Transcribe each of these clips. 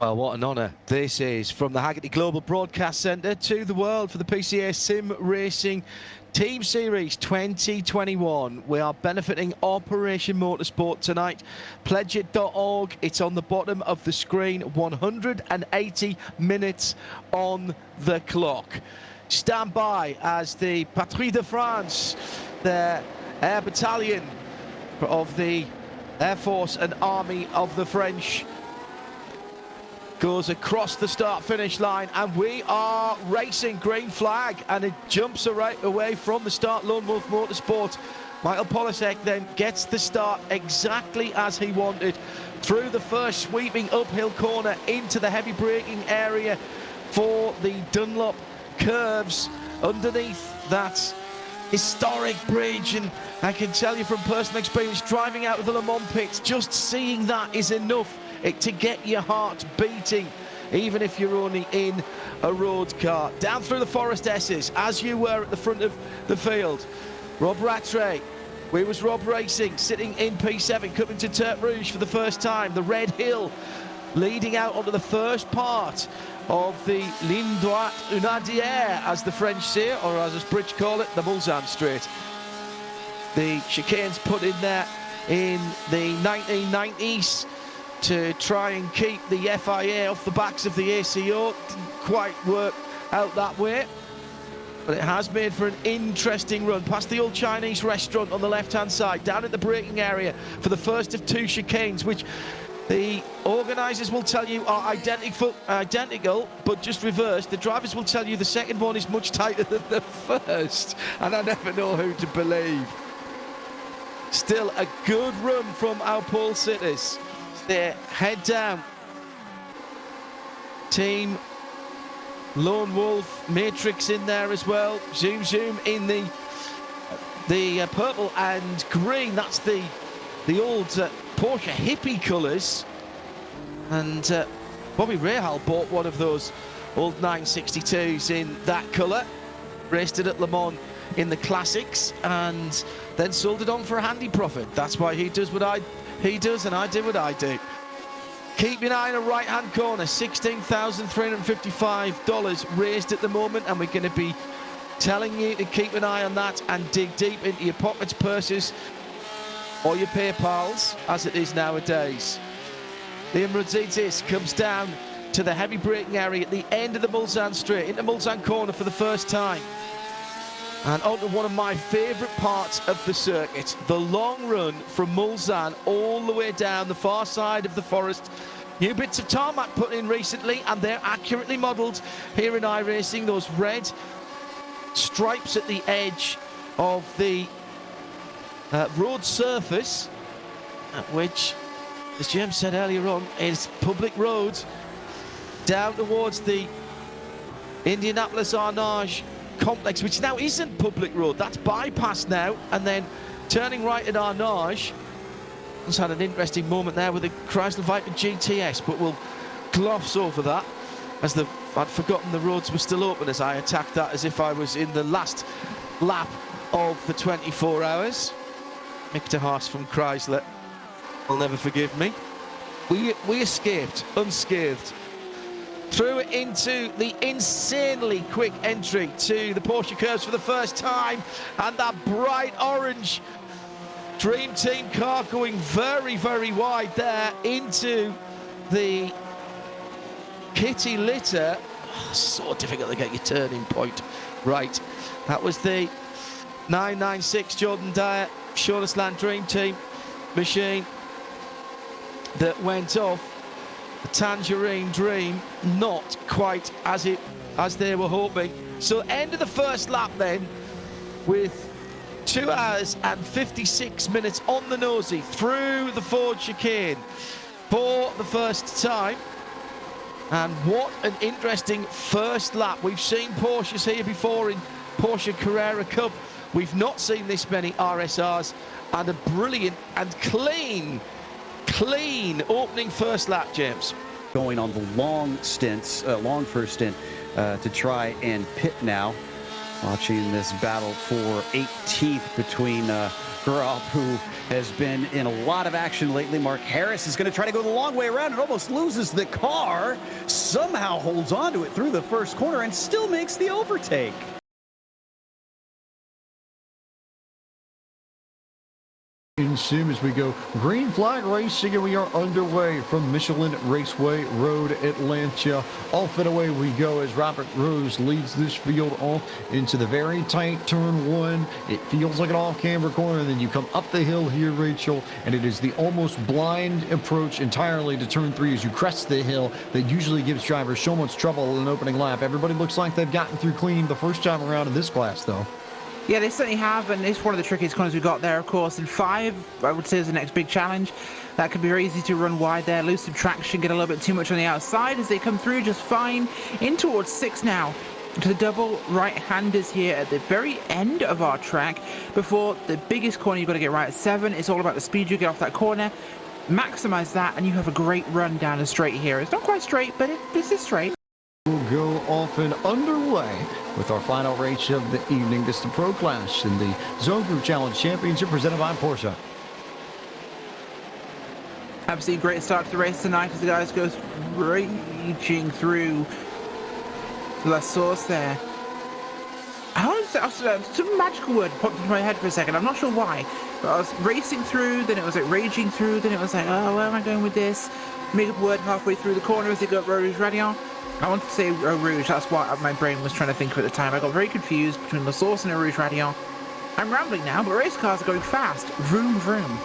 Well, what an honour this is from the Haggerty Global Broadcast Centre to the world for the PCA Sim Racing Team Series 2021. We are benefiting Operation Motorsport tonight. Pledgeit.org. It's on the bottom of the screen. 180 minutes on the clock. Stand by as the Patrouille de France, the air battalion of the Air Force and Army of the French, goes across the start-finish line, and we are racing. Green flag, and it jumps right away from the start. Lone Wolf Motorsport. Michael Polisek then gets the start exactly as he wanted, through the first sweeping uphill corner into the heavy braking area for the Dunlop curves underneath that historic bridge. And I can tell you from personal experience, driving out of the Le Mans pits, just seeing that is enough to get your heart beating, even if you're only in a road car. Down through the Forest S's, as you were at the front of the field. Rob Rattray, we was Rob Racing, sitting in P7, coming to Tertre Rouge for the first time. The Red Hill leading out onto the first part of the Ligne Droite Unadière, as the French say, or as the British call it, the Mulsanne Straight. The chicanes put in there in the 1990s to try and keep the FIA off the backs of the ACO. Didn't quite work out that way, but it has made for an interesting run past the old Chinese restaurant on the left-hand side, down at the braking area for the first of two chicanes, which the organisers will tell you are identical, but just reversed. The drivers will tell you the second one is much tighter than the first, and I never know who to believe. Still a good run from our pole sitters. They head down. Team Lone Wolf, Matrix in there as well. Zoom Zoom in the purple and green. That's the old Porsche hippie colours. And Bobby Rahal bought one of those old 962s in that colour. Raced it at Le Mans in the classics and then sold it on for a handy profit. That's why he does what he does, and I do what I do. Keep an eye on a right-hand corner. $16,355 raised at the moment, and we're going to be telling you to keep an eye on that and dig deep into your pockets, purses, or your PayPals, as it is nowadays. Liam Rodzitis comes down to the heavy braking area at the end of the Mulsanne Straight, into Mulsanne Corner for the first time. And onto one of my favourite parts of the circuit, the long run from Mulsanne all the way down the far side of the forest. New bits of tarmac put in recently, and they're accurately modelled here in iRacing. Those red stripes at the edge of the road surface, which, as James said earlier on, is public road, down towards the Indianapolis Arnage complex, which now isn't public road. That's bypassed now, and then turning right at Arnage. Just had an interesting moment there with the Chrysler Viper GTS, but we'll gloss over that, as I'd forgotten the roads were still open as I attacked that as if I was in the last lap of the 24 hours. Mick de Haas from Chrysler will never forgive me. We escaped unscathed. Through into the insanely quick entry to the Porsche curves for the first time, and that bright orange Dream Team car going very, very wide there into the kitty litter. Oh, so difficult to get your turning point right. That was the 996 Jordan Dyer Shortest Dream Team machine that went off. The Tangerine Dream, not quite as they were hoping. So end of the first lap then, with 2 hours and 56 minutes on the nosy through the Ford chicane for the first time. And what an interesting first lap. We've seen Porsches here before in Porsche Carrera Cup. We've not seen this many RSRs, and a brilliant and clean opening first lap, James. Going on the long first stint to try and pit now. Watching this battle for 18th between Grab, who has been in a lot of action lately. Mark Harris is going to try to go the long way around and almost loses the car. Somehow holds on to it through the first corner and still makes the overtake. In Sim as we go green flag racing, and we are underway from Michelin Raceway Road, Atlanta. Off and away we go as Robert Rose leads this field off into the very tight turn one. It feels like an off-camber corner, and then you come up the hill here, Rachel, and it is the almost blind approach entirely to turn three as you crest the hill that usually gives drivers so much trouble in an opening lap. Everybody looks like they've gotten through clean the first time around in this class, though. Yeah, they certainly have, and it's one of the trickiest corners we've got there, of course. In 5, I would say, is the next big challenge. That could be very easy to run wide there, lose some traction, get a little bit too much on the outside as they come through just fine. In towards 6 now, to the double right-handers here at the very end of our track. Before the biggest corner you've got to get right at 7. It's all about the speed you get off that corner. Maximize that, and you have a great run down the straight here. It's not quite straight, but this is straight. We'll go off and underway with our final race of the evening. This is the Pro Class in the Zone Group Challenge Championship presented by Porsche. Absolutely great start to the race tonight as the guys go raging through La Source there. Some magical word popped into my head for a second. I'm not sure why. But I was racing through, then it was like raging through, then it was like, oh, where am I going with this? Make up a word halfway through the corner as they go up Rouge Radion. I wanted to say Eau Rouge, that's what my brain was trying to think of at the time. I got very confused between La Source and Eau Rouge Radion. I'm rambling now, but race cars are going fast. Vroom, vroom.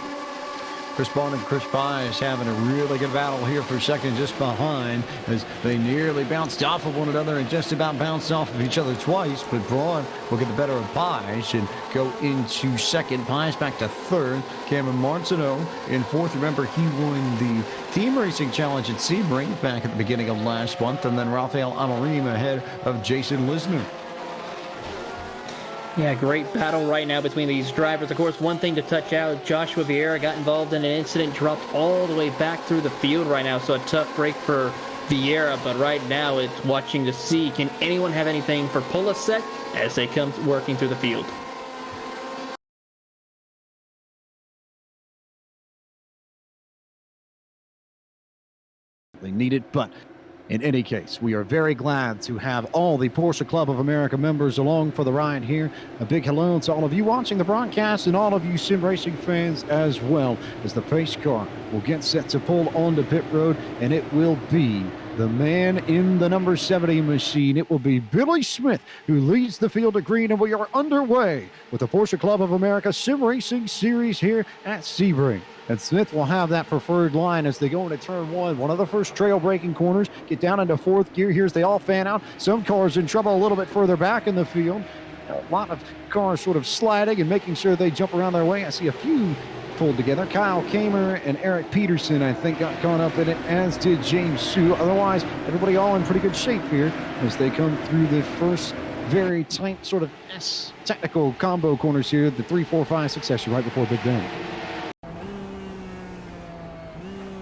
Chris Bond and Chris Pies having a really good battle here for second just behind as they nearly bounced off of one another and just about bounced off of each other twice. But Braun will get the better of Pies and go into second. Pies back to third. Cameron Martineau in fourth. Remember, he won the Team Racing Challenge at Sebring back at the beginning of last month. And then Rafael Amorim ahead of Jason Lisner. Yeah, great battle right now between these drivers. Of course, one thing to touch out, Joshua Vieira got involved in an incident, dropped all the way back through the field right now, so a tough break for Vieira, but right now it's watching to see, can anyone have anything for Polasek as they come working through the field? They need it, but in any case, we are very glad to have all the Porsche Club of America members along for the ride here. A big hello to all of you watching the broadcast and all of you sim racing fans as well, as the pace car will get set to pull onto pit road, and it will be the man in the number 70 machine. It will be Billy Smith who leads the field of green, and we are underway with the Porsche Club of America Sim Racing Series here at Sebring. And Smith will have that preferred line as they go into turn one of the first trail braking corners, get down into fourth gear. Here's they all fan out. Some cars in trouble a little bit further back in the field. A lot of cars sort of sliding and making sure they jump around their way. I see a few pulled together. Kyle Kamer and Eric Peterson, I think, got caught up in it, as did James Sue. Otherwise, everybody all in pretty good shape here as they come through the first very tight sort of S technical combo corners here, the 3, 4, 5 succession right before Big Bend.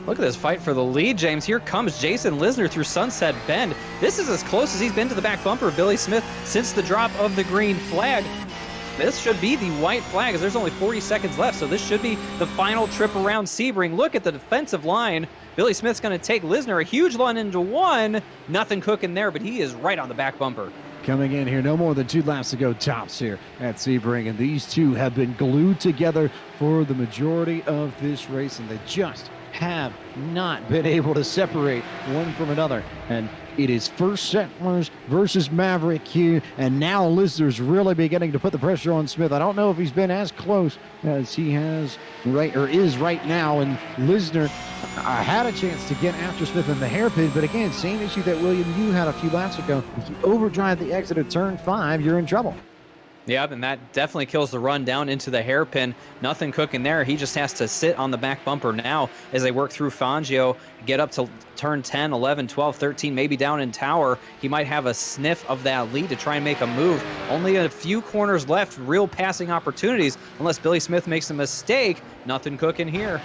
Look at this fight for the lead, James. Here comes Jason Lisner through Sunset Bend. This is as close as he's been to the back bumper of Billy Smith since the drop of the green flag. This should be the white flag as there's only 40 seconds left, so this should be the final trip around Sebring. Look at the defensive line. Billy Smith's going to take Lisner a huge run into one. Nothing cooking there, but he is right on the back bumper. Coming in here, no more than 2 laps to go tops here at Sebring, and these two have been glued together for the majority of this race, and they just have not been able to separate one from another. And it is First Settlers versus Maverick here, and now Lisner's really beginning to put the pressure on Smith. I don't know if he's been as close as he has is right now, and Lisner had a chance to get after Smith in the hairpin, but again, same issue that William you had a few laps ago. If you overdrive the exit of turn 5, you're in trouble. Yep, and that definitely kills the run down into the hairpin. Nothing cooking there. He just has to sit on the back bumper now as they work through Fangio, get up to turn 10, 11, 12, 13, maybe down in Tower. He might have a sniff of that lead to try and make a move. Only a few corners left, real passing opportunities, unless Billy Smith makes a mistake. Nothing cooking here.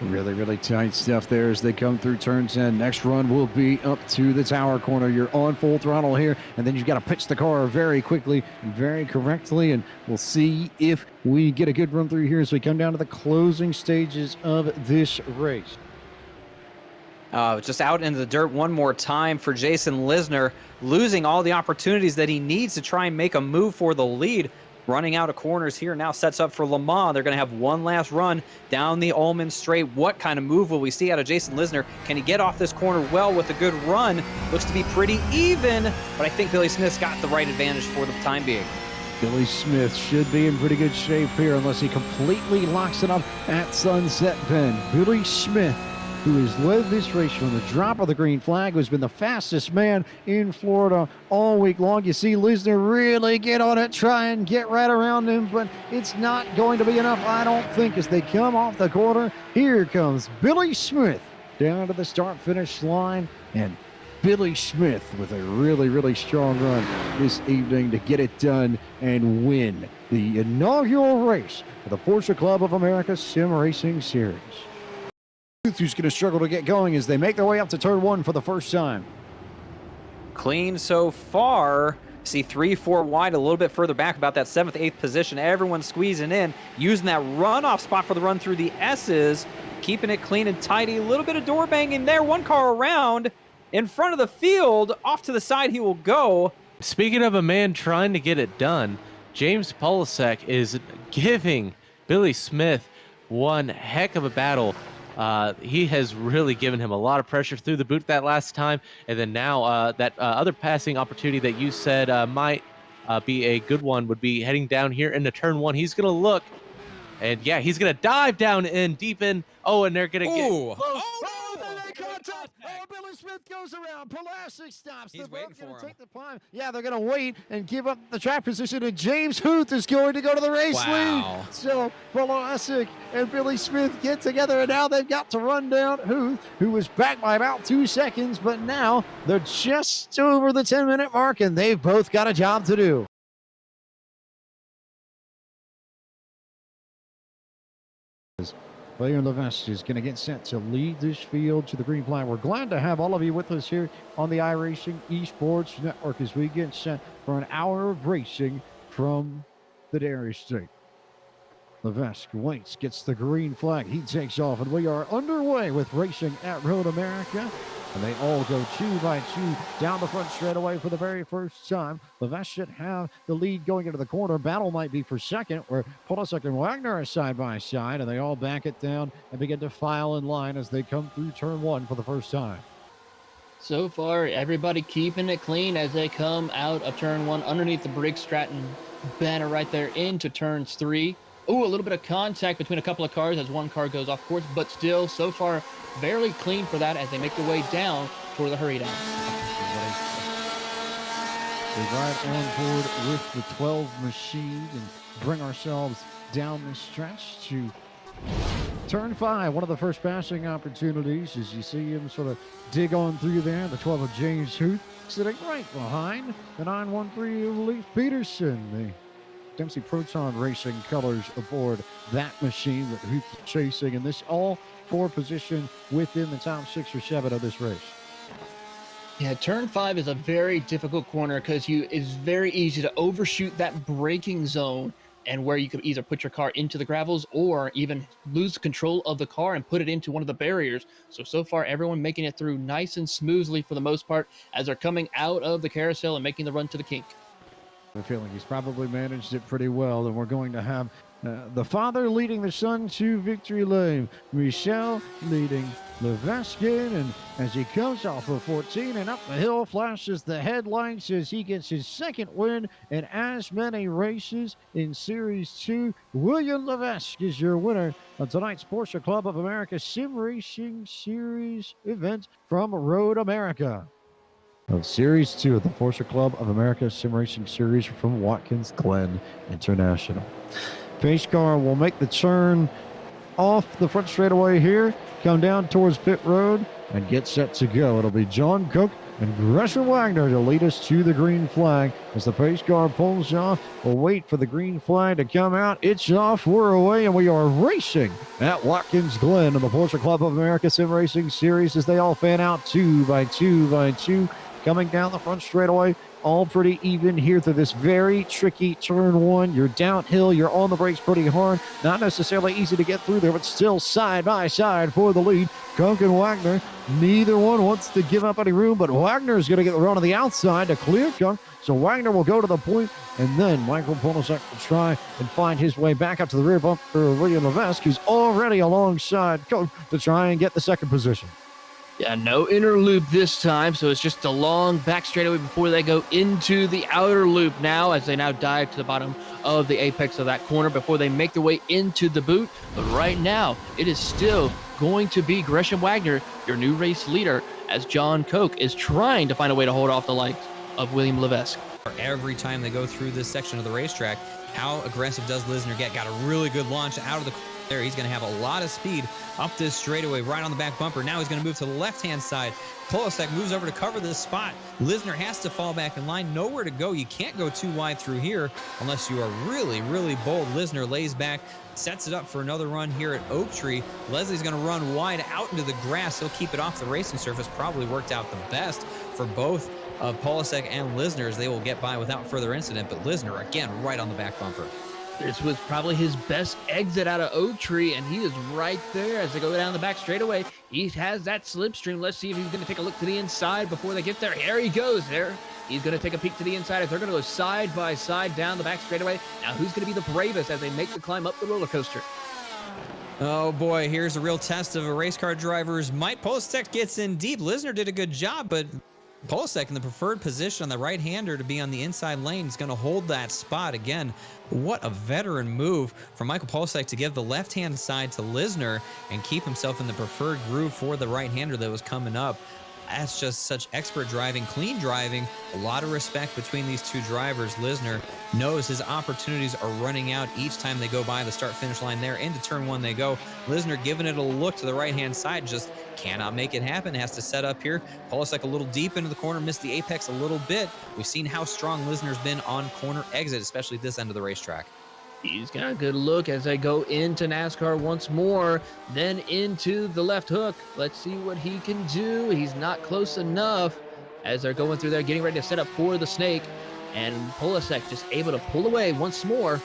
Really, really tight stuff there as they come through turn 10. Next run will be up to the tower corner. You're on full throttle here, and then you've got to pitch the car very quickly and very correctly, and we'll see if we get a good run through here as we come down to the closing stages of this race. Just out into the dirt one more time for Jason Lisner, losing all the opportunities that he needs to try and make a move for the lead. Running out of corners here now sets up for Le Mans. They're going to have one last run down the Ullman Straight. What kind of move will we see out of Jason Lisner? Can he get off this corner well with a good run? Looks to be pretty even, but I think Billy Smith's got the right advantage for the time being. Billy Smith should be in pretty good shape here unless he completely locks it up at Sunset Bend. Billy Smith, who has led this race from the drop of the green flag, who's been the fastest man in Florida all week long. You see Lisner really get on it, try and get right around him, but it's not going to be enough, I don't think, as they come off the corner. Here comes Billy Smith down to the start-finish line, and Billy Smith with a really, really strong run this evening to get it done and win the inaugural race for the Porsche Club of America Sim Racing Series. Who's going to struggle to get going as they make their way up to turn 1 for the first time. Clean so far. See 3-4 wide, a little bit further back, about that 7th, 8th position. Everyone squeezing in, using that runoff spot for the run through the S's, keeping it clean and tidy. A little bit of door banging there. One car around in front of the field. Off to the side he will go. Speaking of a man trying to get it done, James Polisek is giving Billy Smith one heck of a battle. He has really given him a lot of pressure through the boot that last time, and then now that other passing opportunity that you said might be a good one would be heading down here into turn 1. He's going to look, and yeah, he's going to dive down in deep in. Oh, and they're going to get close. Billy Smith goes around. Pulaski stops. He's waiting for him. Take the climb. Yeah, they're going to wait and give up the track position, and James Huth is going to go to the race lead. So Pulaski and Billy Smith get together, and now they've got to run down Huth, who was back by about 2 seconds, but now they're just over the 10-minute mark, and they've both got a job to do. Player Levesque is going to get set to lead this field to the green flag. We're glad to have all of you with us here on the iRacing Esports Network as we get set for an hour of racing from the Dairy State. Levesque waits, gets the green flag. He takes off, and we are underway with racing at Road America. And they all go 2 by 2 down the front straightaway for the very first time. Levesque should have the lead going into the corner. Battle might be for second, where Polisek and Wagner are side by side, and they all back it down and begin to file in line as they come through turn 1 for the first time. So far, everybody keeping it clean as they come out of turn 1 underneath the Briggs Stratton banner right there into turns 3. Oh, a little bit of contact between a couple of cars as one car goes off course, but still, so far, fairly clean for that as they make their way down toward the hurry down. We ride on board with the 12 machine and bring ourselves down this stretch to turn 5. One of the first passing opportunities as you see him sort of dig on through there. The 12 of James Huth sitting right behind the 913 of Leif Peterson. The Dempsey Proton Racing colors aboard that machine that Huth is chasing, and this all for position within the top 6 or 7 of this race. Yeah, turn 5 is a very difficult corner because it's very easy to overshoot that braking zone, and where you could either put your car into the gravels or even lose control of the car and put it into one of the barriers. So far, everyone making it through nice and smoothly for the most part as they're coming out of the carousel and making the run to the kink. I have a feeling he's probably managed it pretty well, and we're going to have the father leading the son to victory lane. Michel leading Levesque, and as he comes off of 14 and up the hill, flashes the headlights as he gets his second win in as many races in Series 2. William Levesque is your winner of tonight's Porsche Club of America Sim Racing Series event from Road America. Of Series 2 of the Porsche Club of America Sim Racing Series from Watkins Glen International. Pace car will make the turn off the front straightaway here, come down towards pit road, and get set to go. It'll be John Cook and Gresham Wagner to lead us to the green flag. As the pace car pulls off, we'll wait for the green flag to come out. It's off, we're away, and we are racing at Watkins Glen in the Porsche Club of America Sim Racing Series as they all fan out 2 by 2 by 2. Coming down the front straightaway, all pretty even here through this very tricky turn 1. You're downhill, you're on the brakes pretty hard. Not necessarily easy to get through there, but still side by side for the lead. Koch and Wagner, neither one wants to give up any room, but Wagner is going to get the run on the outside to clear Koch. So Wagner will go to the point, and then Michael Polisek will try and find his way back up to the rear bumper of William Levesque, who's already alongside Koch to try and get the second position. Yeah, no inner loop this time, so it's just a long back straightaway before they go into the outer loop now, as they now dive to the bottom of the apex of that corner before they make their way into the boot. But right now, it is still going to be Gresham Wagner, your new race leader, as John Koch is trying to find a way to hold off the likes of William Levesque. Every time they go through this section of the racetrack, how aggressive does Lisner get? Got a really good launch out of the there. He's going to have a lot of speed up this straightaway right on the back bumper. Now he's going to move to the left-hand side. Polisek moves over to cover this spot. Lisner has to fall back in line. Nowhere to go. You can't go too wide through here unless you are really, really bold. Lisner lays back, sets it up for another run here at Oak Tree. Leslie's going to run wide out into the grass. He'll keep it off the racing surface. Probably worked out the best for both of Polisek and Lisner as they will get by without further incident. But Lisner, again, right on the back bumper. This was probably his best exit out of Oak Tree, and he is right there as they go down the back straightaway. He has that slipstream. Let's see if he's going to take a look to the inside before they get there. Here he goes there. He's going to take a peek to the inside as they're going to go side by side down the back straightaway. Now, who's going to be the bravest as they make the climb up the roller coaster? Oh boy, here's a real test of a race car driver's might. Polisek gets in deep. Lisner did a good job, but Polisek in the preferred position on the right-hander to be on the inside lane. He's going to hold that spot again. What a veteran move from Michael Polisek to give the left-hand side to Lisner and keep himself in the preferred groove for the right-hander that was coming up. That's just such expert driving, clean driving. A lot of respect between these two drivers. Lisner knows his opportunities are running out each time they go by the start-finish line there. Into turn 1 they go. Lisner giving it a look to the right-hand side, just cannot make it happen. Has to set up here. Polisek a little deep into the corner, missed the apex a little bit. We've seen how strong Lisner's been on corner exit, especially this end of the racetrack. He's got a good look as they go into NASCAR once more, then into the left hook. Let's see what he can do. He's not close enough as they're going through there, getting ready to set up for the snake. And Polisek just able to pull away once more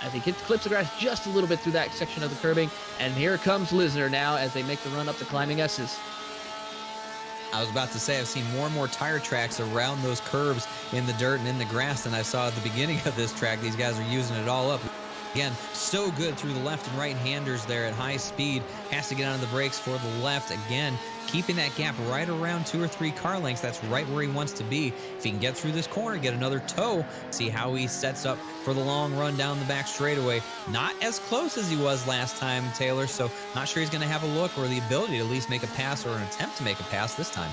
as he clips the grass just a little bit through that section of the curbing. And here comes Lisner now as they make the run up the climbing S's. I was about to say, I've seen more and more tire tracks around those curbs in the dirt and in the grass than I saw at the beginning of this track. These guys are using it all up. Again, so good through the left and right handers there at high speed. Has to get on the brakes for the left. Again, keeping that gap right around 2 or 3 car lengths. That's right where he wants to be. If he can get through this corner, get another toe, see how he sets up for the long run down the back straightaway. Not as close as he was last time, Taylor, so not sure he's going to have a look or the ability to at least make a pass or an attempt to make a pass this time.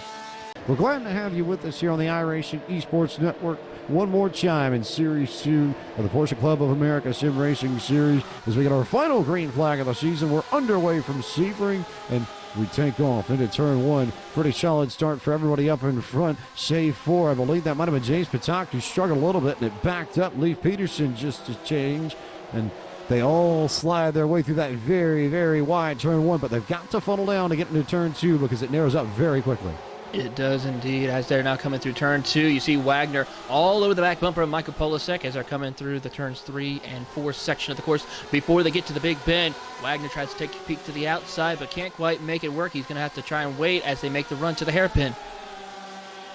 We're glad to have you with us here on the iRacing Esports Network. One more time in Series 2 of the Porsche Club of America Sim Racing Series. As we get our final green flag of the season, we're underway from Sebring, and we take off into turn 1. Pretty solid start for everybody up in front, save 4. I believe that might have been James Patak who struggled a little bit, and it backed up. Leif Peterson just to change, and they all slide their way through that very, very wide turn 1, but they've got to funnel down to get into turn 2 because it narrows up very quickly. It does indeed, as they're now coming through turn 2. You see Wagner all over the back bumper of Michael Polisek as they're coming through the turns 3 and 4 section of the course. Before they get to the big bend, Wagner tries to take a peek to the outside, but can't quite make it work. He's going to have to try and wait as they make the run to the hairpin.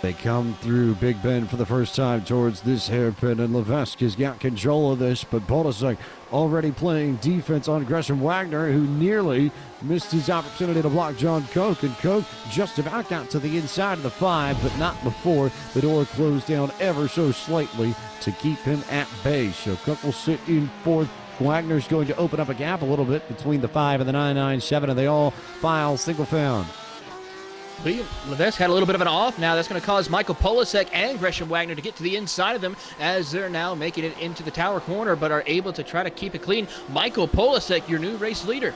They come through Big Bend for the first time towards this hairpin, and Levesque has got control of this, but Polisek already playing defense on Gresham Wagner, who nearly missed his opportunity to block John Koch, and Koch just about got to the inside of the 5, but not before the door closed down ever so slightly to keep him at bay. So Koch will sit in 4th. Wagner's going to open up a gap a little bit between the 5 and the 997, and they all file single found. Levesque had a little bit of an off now. That's going to cause Michael Polisek and Gresham Wagner to get to the inside of them as they're now making it into the tower corner, but are able to try to keep it clean. Michael Polisek, your new race leader.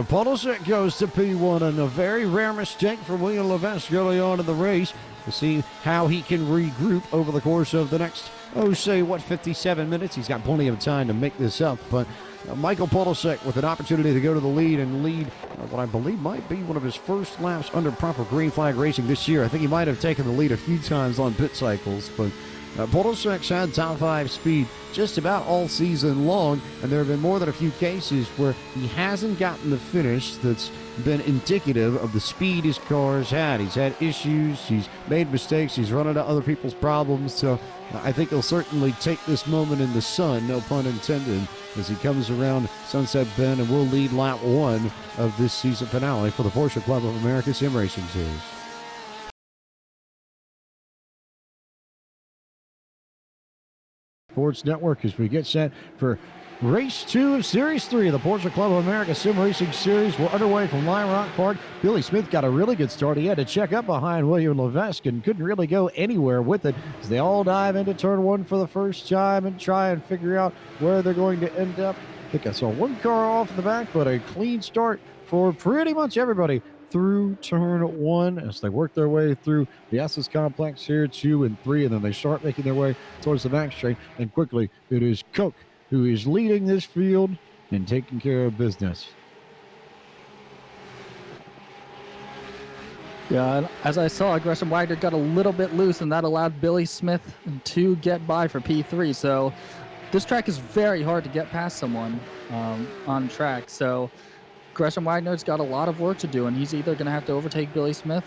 Polosek goes to P1, and a very rare mistake for William Levesque early on in the race. We'll see how he can regroup over the course of the next, 57 minutes. He's got plenty of time to make this up, but Michael Polosek with an opportunity to go to the lead and lead what I believe might be one of his first laps under proper green flag racing this year. I think he might have taken the lead a few times on pit cycles, but Polosek's had top 5 speed just about all season long, and there have been more than a few cases where he hasn't gotten the finish that's been indicative of the speed his car has had. He's had issues, he's made mistakes, he's run into other people's problems, so I think he'll certainly take this moment in the sun, no pun intended, as he comes around Sunset Bend and will lead lap 1 of this season finale for the Porsche Club of America Sim Racing Series. Sports Network as we get set for Race 2 of Series 3 of the Porsche Club of America Sim Racing Series. We're underway from Lion Rock Park. Billy Smith got a really good start. He had to check up behind William Levesque and couldn't really go anywhere with it as they all dive into turn 1 for the first time and try and figure out where they're going to end up. I think I saw one car off in the back, but a clean start for pretty much everybody through turn 1 as they work their way through the Estes complex here, 2 and 3, and then they start making their way towards the back straight. And quickly, it is Koch who is leading this field and taking care of business. Yeah, and as I saw, Gresham Wagner got a little bit loose, and that allowed Billy Smith to get by for P3. So this track is very hard to get past someone on track. So Gresham Wagner's got a lot of work to do, and he's either going to have to overtake Billy Smith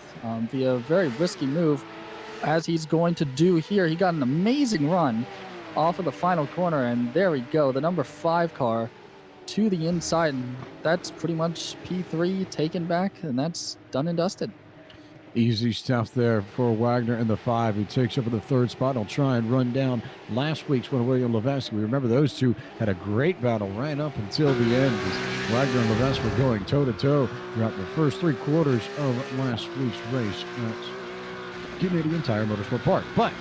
via a very risky move, as he's going to do here. He got an amazing run off of the final corner, and there we go. The number 5 car to the inside, and that's pretty much P3 taken back, and that's done and dusted. Easy stuff there for Wagner in the 5, who takes over the 3rd spot. He'll try and run down last week's one, William Levesque. We remember those two had a great battle right up until the end, as Wagner and Levesque were going toe-to-toe throughout the first 3 quarters of last week's race at Canadian Tire Motorsport Park. But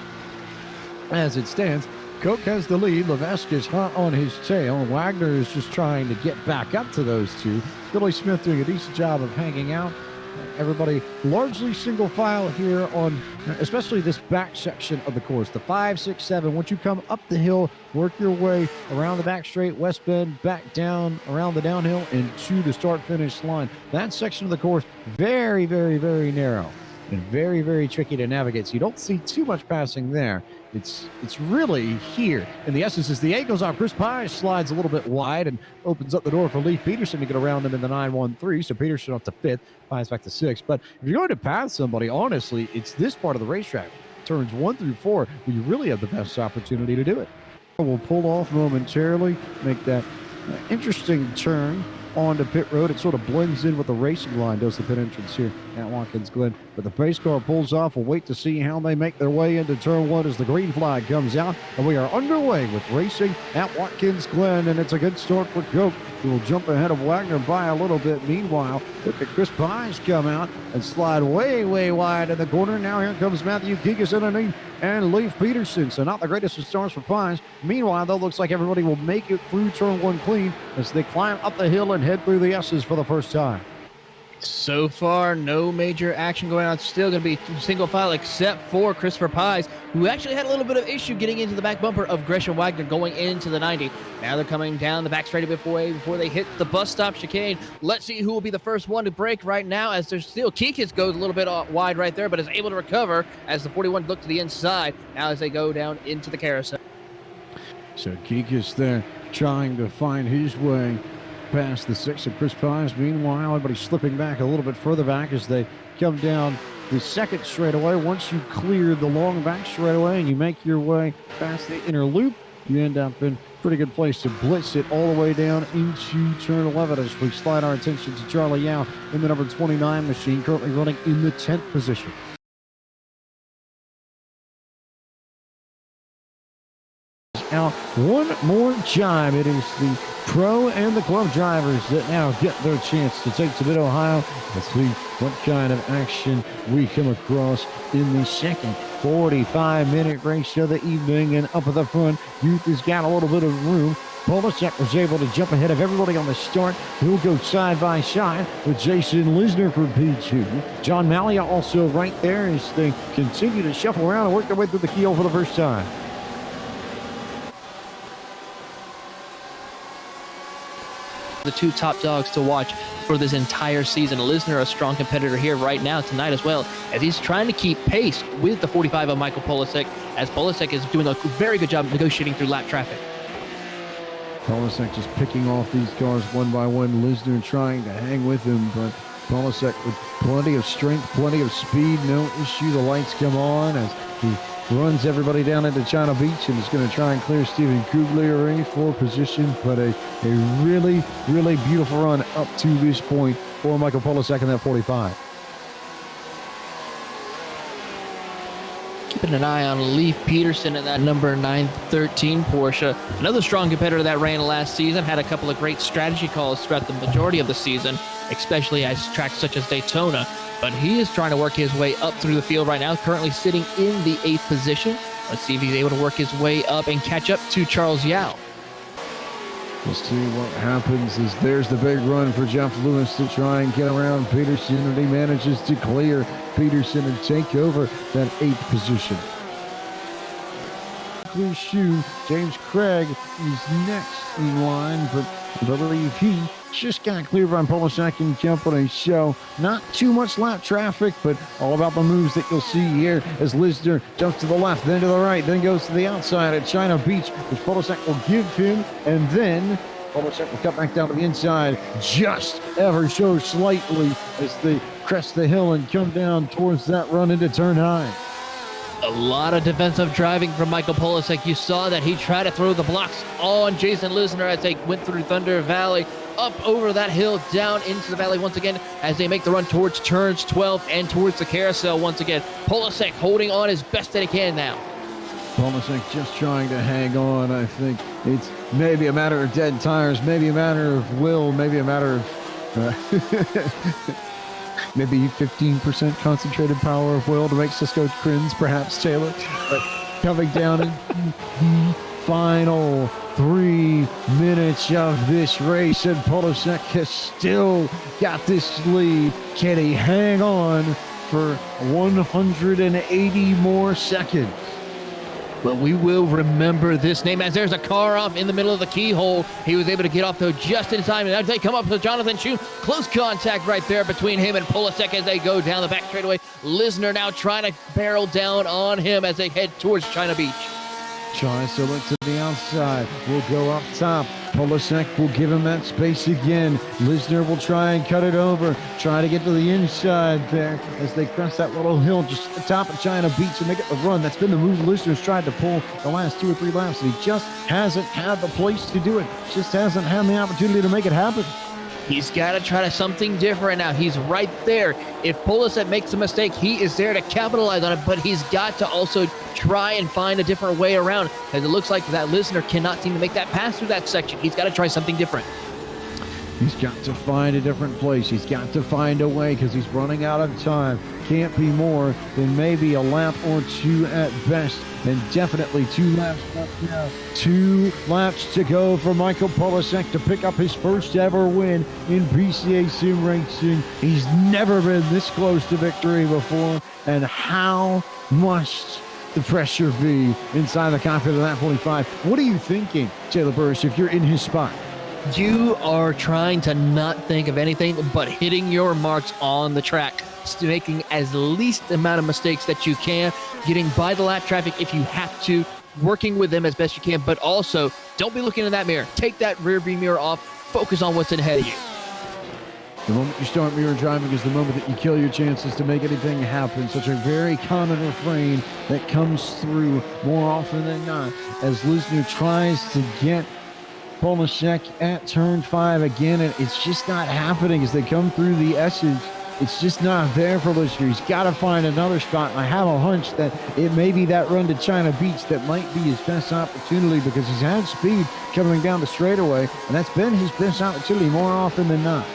as it stands, Koch has the lead. Levesque is hot on his tail. Wagner is just trying to get back up to those two. Billy Smith doing a decent job of hanging out. Everybody largely single file here on especially this back section of the course, the 5, 6, 7. Once you come up the hill, work your way around the back straight, west bend, back down, around the downhill, and to the start-finish line. That section of the course, very, very, very narrow and very, very tricky to navigate. So you don't see too much passing there. It's really here. And the essence is the 8 goes off. Chris Pye slides a little bit wide and opens up the door for Leif Peterson to get around him in the 9-1-3. So Peterson up to 5th, Pye's back to 6th. But if you're going to pass somebody, honestly, it's this part of the racetrack, turns 1 through 4, where you really have the best opportunity to do it. We'll pull off momentarily, make that interesting turn onto pit road. It sort of blends in with the racing line, does the pit entrance here at Watkins Glen. But the pace car pulls off. We'll wait to see how they make their way into turn 1 as the green flag comes out. And we are underway with racing at Watkins Glen. And it's a good start for Koch, who will jump ahead of Wagner by a little bit. Meanwhile, look at Chris Pye's come out and slide way, way wide in the corner. Now here comes Matthew Kikas underneath and Leif Peterson. So not the greatest of starts for Pye's. Meanwhile, though, looks like everybody will make it through turn 1 clean as they climb up the hill and head through the S's for the first time. So far, no major action going on. It's still going to be single file except for Christopher Pies, who actually had a little bit of issue getting into the back bumper of Gresham Wagner going into the 90. Now they're coming down the back straight a bit before they hit the bus stop chicane. Let's see who will be the first one to break right now, as there's still Kikas goes a little bit wide right there, but is able to recover as the 41 look to the inside now as they go down into the carousel. So Kikas there trying to find his way past the 6 of Chris Pye's. Meanwhile, everybody slipping back a little bit further back as they come down the second straightaway. Once you clear the long back straightaway and you make your way past the inner loop, you end up in a pretty good place to blitz it all the way down into turn 11 as we slide our attention to Charlie Yao in the number 29 machine, currently running in the 10th position. Now, one more time. It is the pro and the club drivers that now get their chance to take to Mid-Ohio. Let's see what kind of action we come across in the second 45-minute race of the evening. And up at the front, Youth has got a little bit of room. Polasek was able to jump ahead of everybody on the start. He'll go side by side with Jason Lisner for P2. John Malia also right there as they continue to shuffle around and work their way through the keel for the first time. The two top dogs to watch for this entire season. Lisner, a strong competitor here right now tonight as well, as he's trying to keep pace with the 45 of Michael Polasek, as Polasek is doing a very good job negotiating through lap traffic. Polasek just picking off these cars one by one. Lisner trying to hang with him, but Polasek with plenty of strength, plenty of speed, no issue. The lights come on as he runs everybody down into China Beach and is going to try and clear Steven Kugliere for position, but a really, really beautiful run up to this point for Michael Polasek in that 45. Keeping an eye on Leif Peterson in that number 913 Porsche. Another strong competitor that ran last season, had a couple of great strategy calls throughout the majority of the season, especially at tracks such as Daytona. But he is trying to work his way up through the field right now, currently sitting in the 8th position. Let's see if he's able to work his way up and catch up to Charles Yao. We'll see what happens as there's the big run for Jeff Lewis to try and get around Peterson, and he manages to clear Peterson and take over that 8th position. Clear shoe, James Craig is next in line, but I believe he just got cleared by Polasek and company. So not too much lap traffic, but all about the moves that you'll see here as Lisner jumps to the left, then to the right, then goes to the outside at China Beach, which Polasek will give him, and then Polasek will cut back down to the inside just ever so slightly as they crest the hill and come down towards that run into turn 9. A lot of defensive driving from Michael Polasek. You saw that he tried to throw the blocks on Jason Lisner as they went through Thunder Valley, up over that hill, down into the valley once again as they make the run towards turns 12 and towards the carousel once again. Polasek holding on as best that he can now. Polasek just trying to hang on. I think it's maybe a matter of dead tires, maybe a matter of will, maybe a matter of maybe 15% concentrated power of will to make Cisco Crins, perhaps, Taylor. But coming down in the final 3 minutes of this race, and Polasek has still got this lead. Can he hang on for 180 more seconds? Well, we will remember this name as there's a car off in the middle of the keyhole. He was able to get off, though, just in time. And as they come up to Jonathan Shue, close contact right there between him and Polasek as they go down the back straightaway. Lisner now trying to barrel down on him as they head towards China Beach. Tries to look to the outside. Will go up top. Polasek will give him that space again. Lisner will try and cut it over. Try to get to the inside there as they crest that little hill just at the top of China Beach and make it the run. That's been the move Lisner's tried to pull the last 2 or 3 laps, and he just hasn't had the place to do it. Just hasn't had the opportunity to make it happen. He's got to try to something different now. He's right there. If Polasek makes a mistake, he is there to capitalize on it, but he's got to also try and find a different way around, as it looks like that Lisner cannot seem to make that pass through that section. He's got to try something different. He's got to find a different place. He's got to find a way because he's running out of time. Can't be more than maybe a lap or 2 at best, and definitely 2 laps left now. 2 laps to go for Michael Polasek to pick up his first ever win in PCA Sim Racing. He's never been this close to victory before, and how must the pressure be inside the cockpit of that 45? What are you thinking, Taylor Burris, if you're in his spot? You are trying to not think of anything but hitting your marks on the track, making as least amount of mistakes that you can, getting by the lap traffic if you have to, working with them as best you can, but also don't be looking in that mirror. Take that rear view mirror off, focus on what's ahead of you. The moment you start mirror driving is the moment that you kill your chances to make anything happen. Such a very common refrain that comes through more often than not as Lisner tries to get Polasek at turn 5 again, and it's just not happening as they come through the S's. It's just not there for Lisner. He's got to find another spot, and I have a hunch that it may be that run to China Beach that might be his best opportunity because he's had speed coming down the straightaway, and that's been his best opportunity more often than not.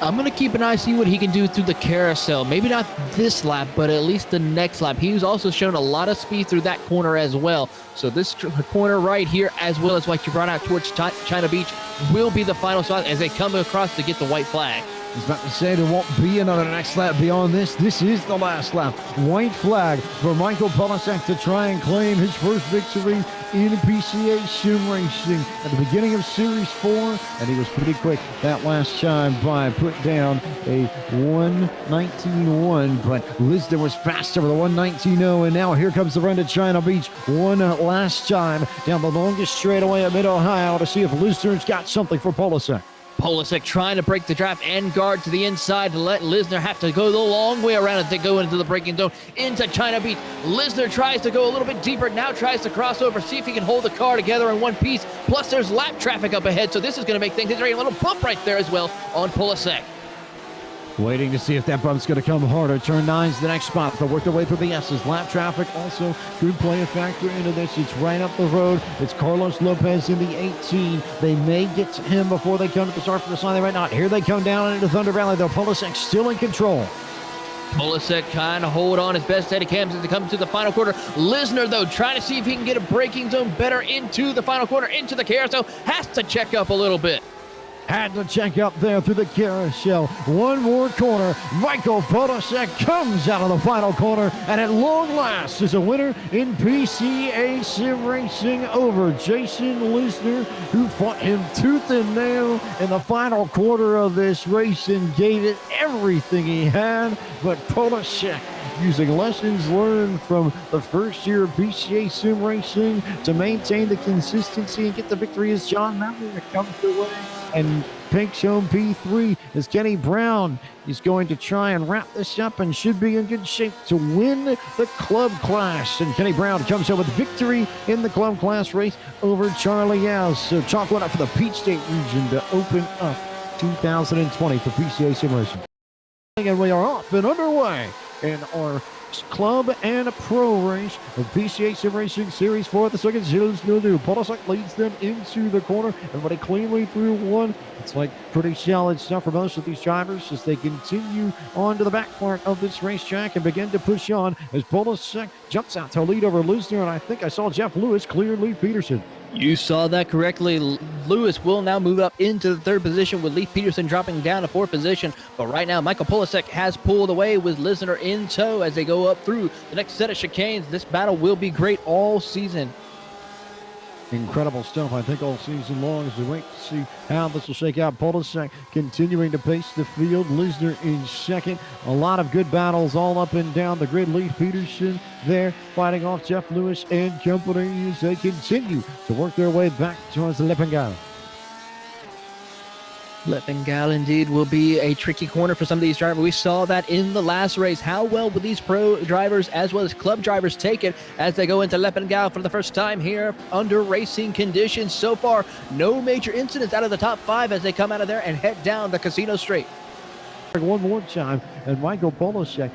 I'm going to keep an eye, see what he can do through the carousel. Maybe not this lap, but at least the next lap. He's also shown a lot of speed through that corner as well. So this corner right here, as well as what you brought out towards China Beach, will be the final spot as they come across to get the white flag. I was about to say there won't be another next lap beyond this. This is the last lap. White flag for Michael Polisek to try and claim his first victory in PCA Sim Racing at the beginning of Series 4. And he was pretty quick that last time by put down a 1:19.1. But Liston was faster with a 1:19.0. And now here comes the run to China Beach one last time down the longest straightaway at Mid-Ohio to see if Liston's got something for Polisek. Polisek trying to break the draft and guard to the inside to let Lisner have to go the long way around as they go into the braking zone into China Beach. Lisner tries to go a little bit deeper, now tries to cross over, see if he can hold the car together in one piece. Plus there's lap traffic up ahead, so this is going to make things interesting. A little bump right there as well on Polisek. Waiting to see if that bump's going to come harder. Turn 9's the next spot. They'll work their way through the S's. Lap traffic also could play a factor into this. It's right up the road. It's Carlos Lopez in the 18. They may get to him before they come to the start for the sign. They might not. Here they come down into Thunder Valley, though. Polisek still in control. Polisek kind of hold on as best Eddie Cams as they come to the final quarter. Lisner, though, trying to see if he can get a braking zone better into the final quarter, into the carousel. Has to check up a little bit. Had to check up there through the carousel. One more corner. Michael Polisek comes out of the final corner and at long last is a winner in PCA Sim Racing over Jason Lisner, who fought him tooth and nail in the final quarter of this race and gave it everything he had. But Polisek, using lessons learned from the first year of PCA Sim Racing to maintain the consistency and get the victory, as John Maverick comes away and takes home P3 as Kenny Brown is going to try and wrap this up and should be in good shape to win the club class. And Kenny Brown comes home with victory in the club class race over Charlie Yaz. So chalk one up for the Peach State region to open up 2020 for PCA Sim Racing. And we are off and underway in our club and pro race of PCA Sim Racing Series 4 at the second Gilles Mildew. Polisek leads them into the corner. Everybody cleanly through one. It's like pretty solid stuff for most of these drivers as they continue on to the back part of this racetrack and begin to push on as Polisek jumps out to lead over Lisner. And I think I saw Jeff Lewis clear Lee Peterson. You saw that correctly. Lewis will now move up into the third position with Lee Peterson dropping down to fourth position. But right now, Michael Polisek has pulled away with Lisner in tow as they go up through the next set of chicanes. This battle will be great all season. Incredible stuff, I think, all season long as we wait to see how this will shake out. Polisek continuing to pace the field. Lisner in second. A lot of good battles all up and down the grid. Lee Peterson there fighting off Jeff Lewis and company as they continue to work their way back towards the Leppengal. Leppengal indeed will be a tricky corner for some of these drivers. We saw that in the last race. How well will these pro drivers as well as club drivers take it as they go into Leppengal for the first time here under racing conditions? So far, no major incidents out of the top five as they come out of there and head down the Casino Straight. One more time, and Michael Polisek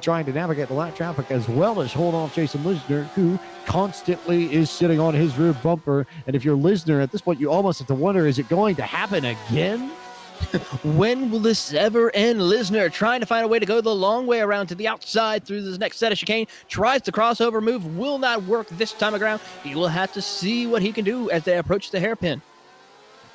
trying to navigate the lap traffic as well as hold off Jason Lisner, who constantly is sitting on his rear bumper. And if you're Lisner at this point, you almost have to wonder, is it going to happen again? When will this ever end? Lisner trying to find a way to go the long way around to the outside through this next set of chicane. Tries the crossover move, will not work this time around. He will have to see what he can do as they approach the hairpin.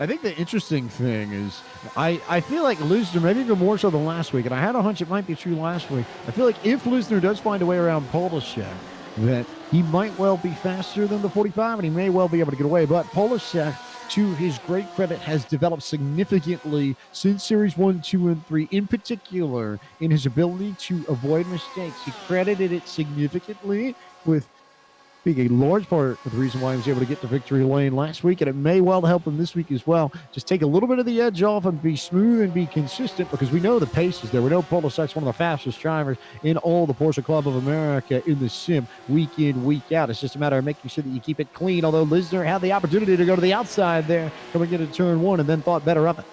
I think the interesting thing is I feel like Lisner, maybe even more so than last week, and I had a hunch it might be true last week. I feel like if Lisner does find a way around Polisek, that he might well be faster than the 45, and he may well be able to get away. But Polisek, to his great credit, has developed significantly since Series 1, 2, and 3, in particular in his ability to avoid mistakes. He credited it significantly with being a large part of the reason why he was able to get to victory lane last week, and it may well help him this week as well. Just take a little bit of the edge off and be smooth and be consistent, because we know the pace is there. We know Polisek's one of the fastest drivers in all the Porsche Club of America in the sim, week in, week out. It's just a matter of making sure that you keep it clean, although Lisner had the opportunity to go to the outside there coming into turn one and then thought better of it.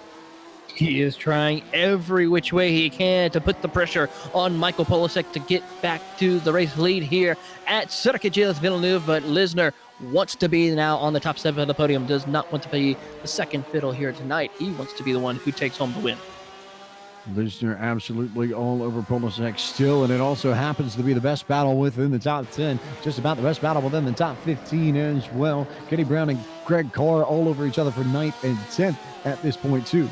He is trying every which way he can to put the pressure on Michael Polisek to get back to the race lead here at Circuit Gilles Villeneuve, but Lisner wants to be now on the top 7 of the podium, does not want to be the second fiddle here tonight. He wants to be the one who takes home the win. Lisner absolutely all over Polasek still, and it also happens to be the best battle within the top 10, just about the best battle within the top 15 as well. Kenny Brown and Greg Carr all over each other for 9th and 10th at this point too.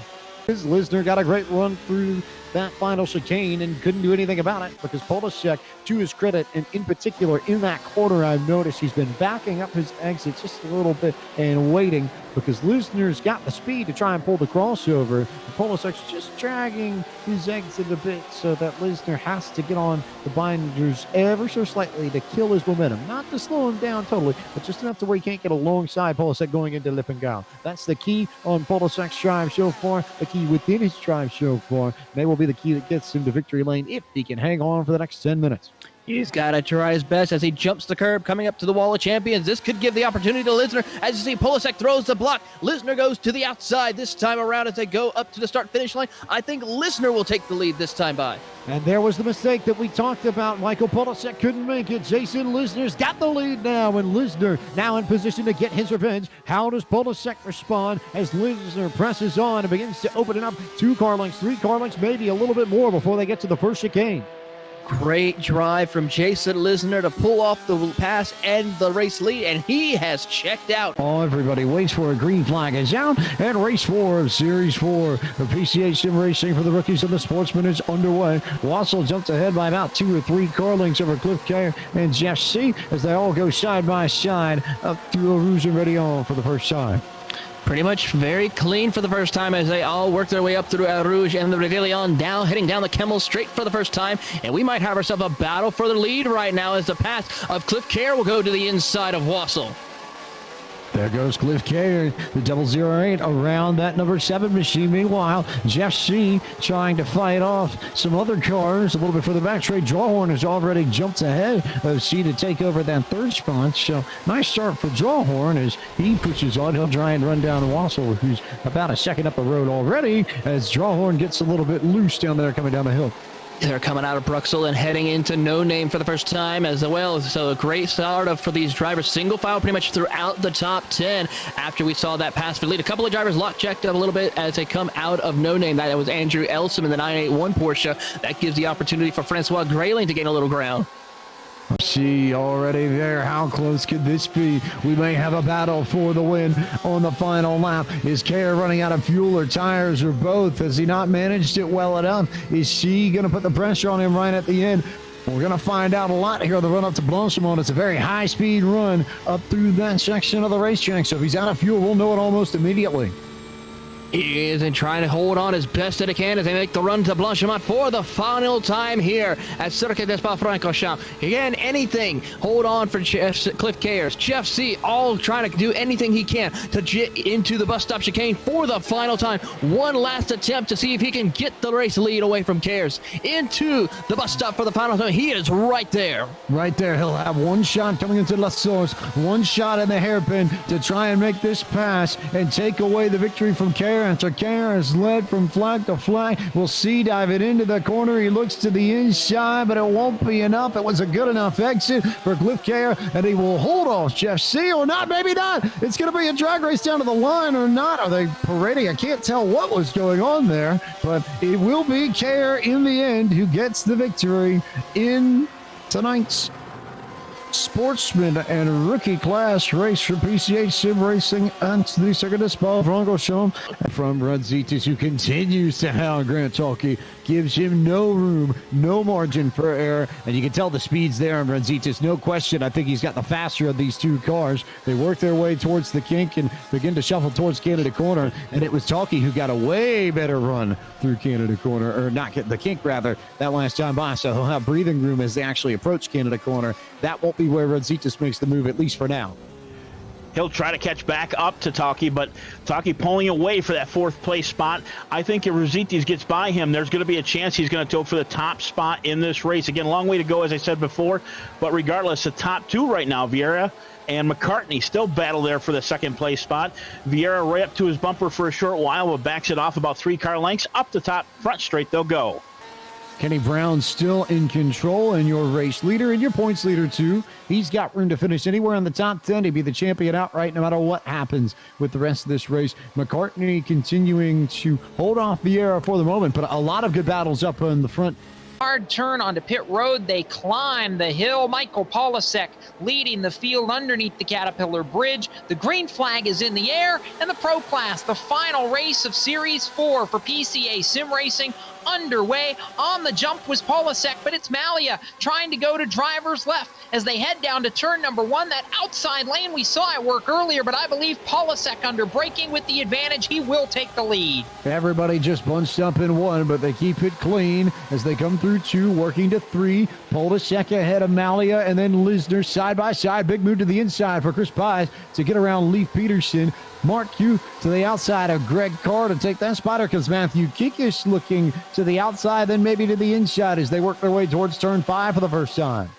Lisner got a great run through that final chicane and couldn't do anything about it because Polasek, to his credit, and in particular in that corner, I've noticed he's been backing up his exit just a little bit and waiting because Lisner's got the speed to try and pull the crossover. Polasek's just dragging his exit a bit so that Lisner has to get on the binders ever so slightly to kill his momentum. Not to slow him down totally, but just enough to where he can't get alongside Polasek going into Lippengal. That's the key on Polasek's drive so far, the key within his drive so far. They will be the key that gets him to victory lane if he can hang on for the next 10 minutes. He's got to try his best as he jumps the curb coming up to the wall of champions. This could give the opportunity to Lisner. As you see, Polasek throws the block. Lisner goes to the outside this time around as they go up to the start-finish line. I think Lisner will take the lead this time by. And there was the mistake that we talked about. Michael Polasek couldn't make it. Jason Lisner's got the lead now, and Lisner now in position to get his revenge. How does Polasek respond as Lisner presses on and begins to open it up 2 car lengths, 3 car lengths, maybe a little bit more before they get to the first chicane? Great drive from Jason Lisner to pull off the pass and the race lead, and he has checked out. Oh, everybody waits for a green flag is out, and race 4 of Series 4 of PCA Sim Racing for the rookies and the sportsmen is underway. Wassel jumped ahead by about 2 or 3 car lengths over Cliff Kerr and Jeff C. as they all go side by side up through Rouge and Rédillon for the first time. Pretty much very clean for the first time as they all work their way up through Rouge and the Rédillon, down, heading down the Kemmel straight for the first time. And we might have ourselves a battle for the lead right now as the pass of Cliff Kerr will go to the inside of Wassel. There goes Cliff Kerr, the 008 around that number 7 machine. Meanwhile, Jeff C. trying to fight off some other cars a little bit further back. Trey Drawhorn has already jumped ahead of C to take over that 3rd spot. So nice start for Drawhorn as he pushes on. He'll try and run down Wassel, who's about a second up the road already, as Drawhorn gets a little bit loose down there coming down the hill. They're coming out of Bruxelles and heading into No Name for the first time as well. So a great start for these drivers. Single file pretty much throughout the top 10 after we saw that pass for lead. A couple of drivers lock checked up a little bit as they come out of No Name. That was Andrew Elsom in the 981 Porsche. That gives the opportunity for Francois Grayling to gain a little ground. See already there. How close could this be? We may have a battle for the win on the final lap. Is Kerr running out of fuel or tires or both? Has he not managed it well enough? Is she going to put the pressure on him right at the end? We're going to find out a lot here on the run up to Blanchimont. It's a very high-speed run up through that section of the racetrack. So if he's out of fuel, we'll know it almost immediately. He is trying to hold on as best that he can as they make the run to Blanchimont for the final time here at Circuit des Spa-Francorchamps. Again, anything. Hold on for Cliff Kerr, Jeff C. all trying to do anything he can to get into the bus stop chicane for the final time. One last attempt to see if he can get the race lead away from Kerr into the bus stop for the final time. He is right there. Right there. He'll have one shot coming into La Source, one shot in the hairpin to try and make this pass and take away the victory from Kerr. After Kerr is led from flag to flag, we'll see diving into the corner. He looks to the inside, but it won't be enough. It was a good enough exit for Cliff Kerr, and he will hold off Jeff C. or not, maybe not. It's going to be a drag race down to the line or not. Are they parading? I can't tell what was going on there, but it will be Kerr in the end who gets the victory in tonight's sportsman and rookie class race for PCA Sim Racing and the Circuit des Spa-Francorchamps from Ranzitis, who continues to hound Grant Talkie, gives him no room, no margin for error, and you can tell the speed's there on Ranzitis, no question. I think he's got the faster of these 2 cars. They work their way towards the kink and begin to shuffle towards Canada Corner, and it was Talkie who got a way better run through Canada Corner, or not the kink rather, that last time by, so he'll have breathing room as they actually approach Canada Corner. That won't be where Ranzitis makes the move, at least for now. He'll try to catch back up to Talkie, but Talkie pulling away for that 4th place spot. I think if Ranzitis gets by him, there's going to be a chance he's going to go for the top spot in this race. Again, long way to go, as I said before, but regardless, the top 2 right now, Vieira and McCartney, still battle there for the 2nd place spot. Vieira right up to his bumper for a short while, but backs it off about 3 car lengths. Up the top, front straight, they'll go. Kenny Brown still in control and your race leader and your points leader too. He's got room to finish anywhere in the top 10 to be the champion outright no matter what happens with the rest of this race. McCartney continuing to hold off Vieira for the moment, but a lot of good battles up in the front. Hard turn onto pit road. They climb the hill. Michael Polasek leading the field underneath the Caterpillar Bridge. The green flag is in the air, and the Pro Class, the final race of Series 4 for PCA Sim Racing, underway. On the jump was Polasek, but it's Malia trying to go to driver's left as they head down to turn number 1. That outside lane, we saw it work earlier, but I believe Polasek under braking with the advantage. He will take the lead. Everybody just bunched up in 1, but they keep it clean as they come through 2, working to 3. Polasek ahead of Malia, and then Lisner side by side. Big move to the inside for Chris Pies to get around Leif Peterson. Mark Hugh to the outside of Greg Carr to take that spotter, because Matthew Kikis looking to the outside, then maybe to the inside as they work their way towards turn 5 for the first time.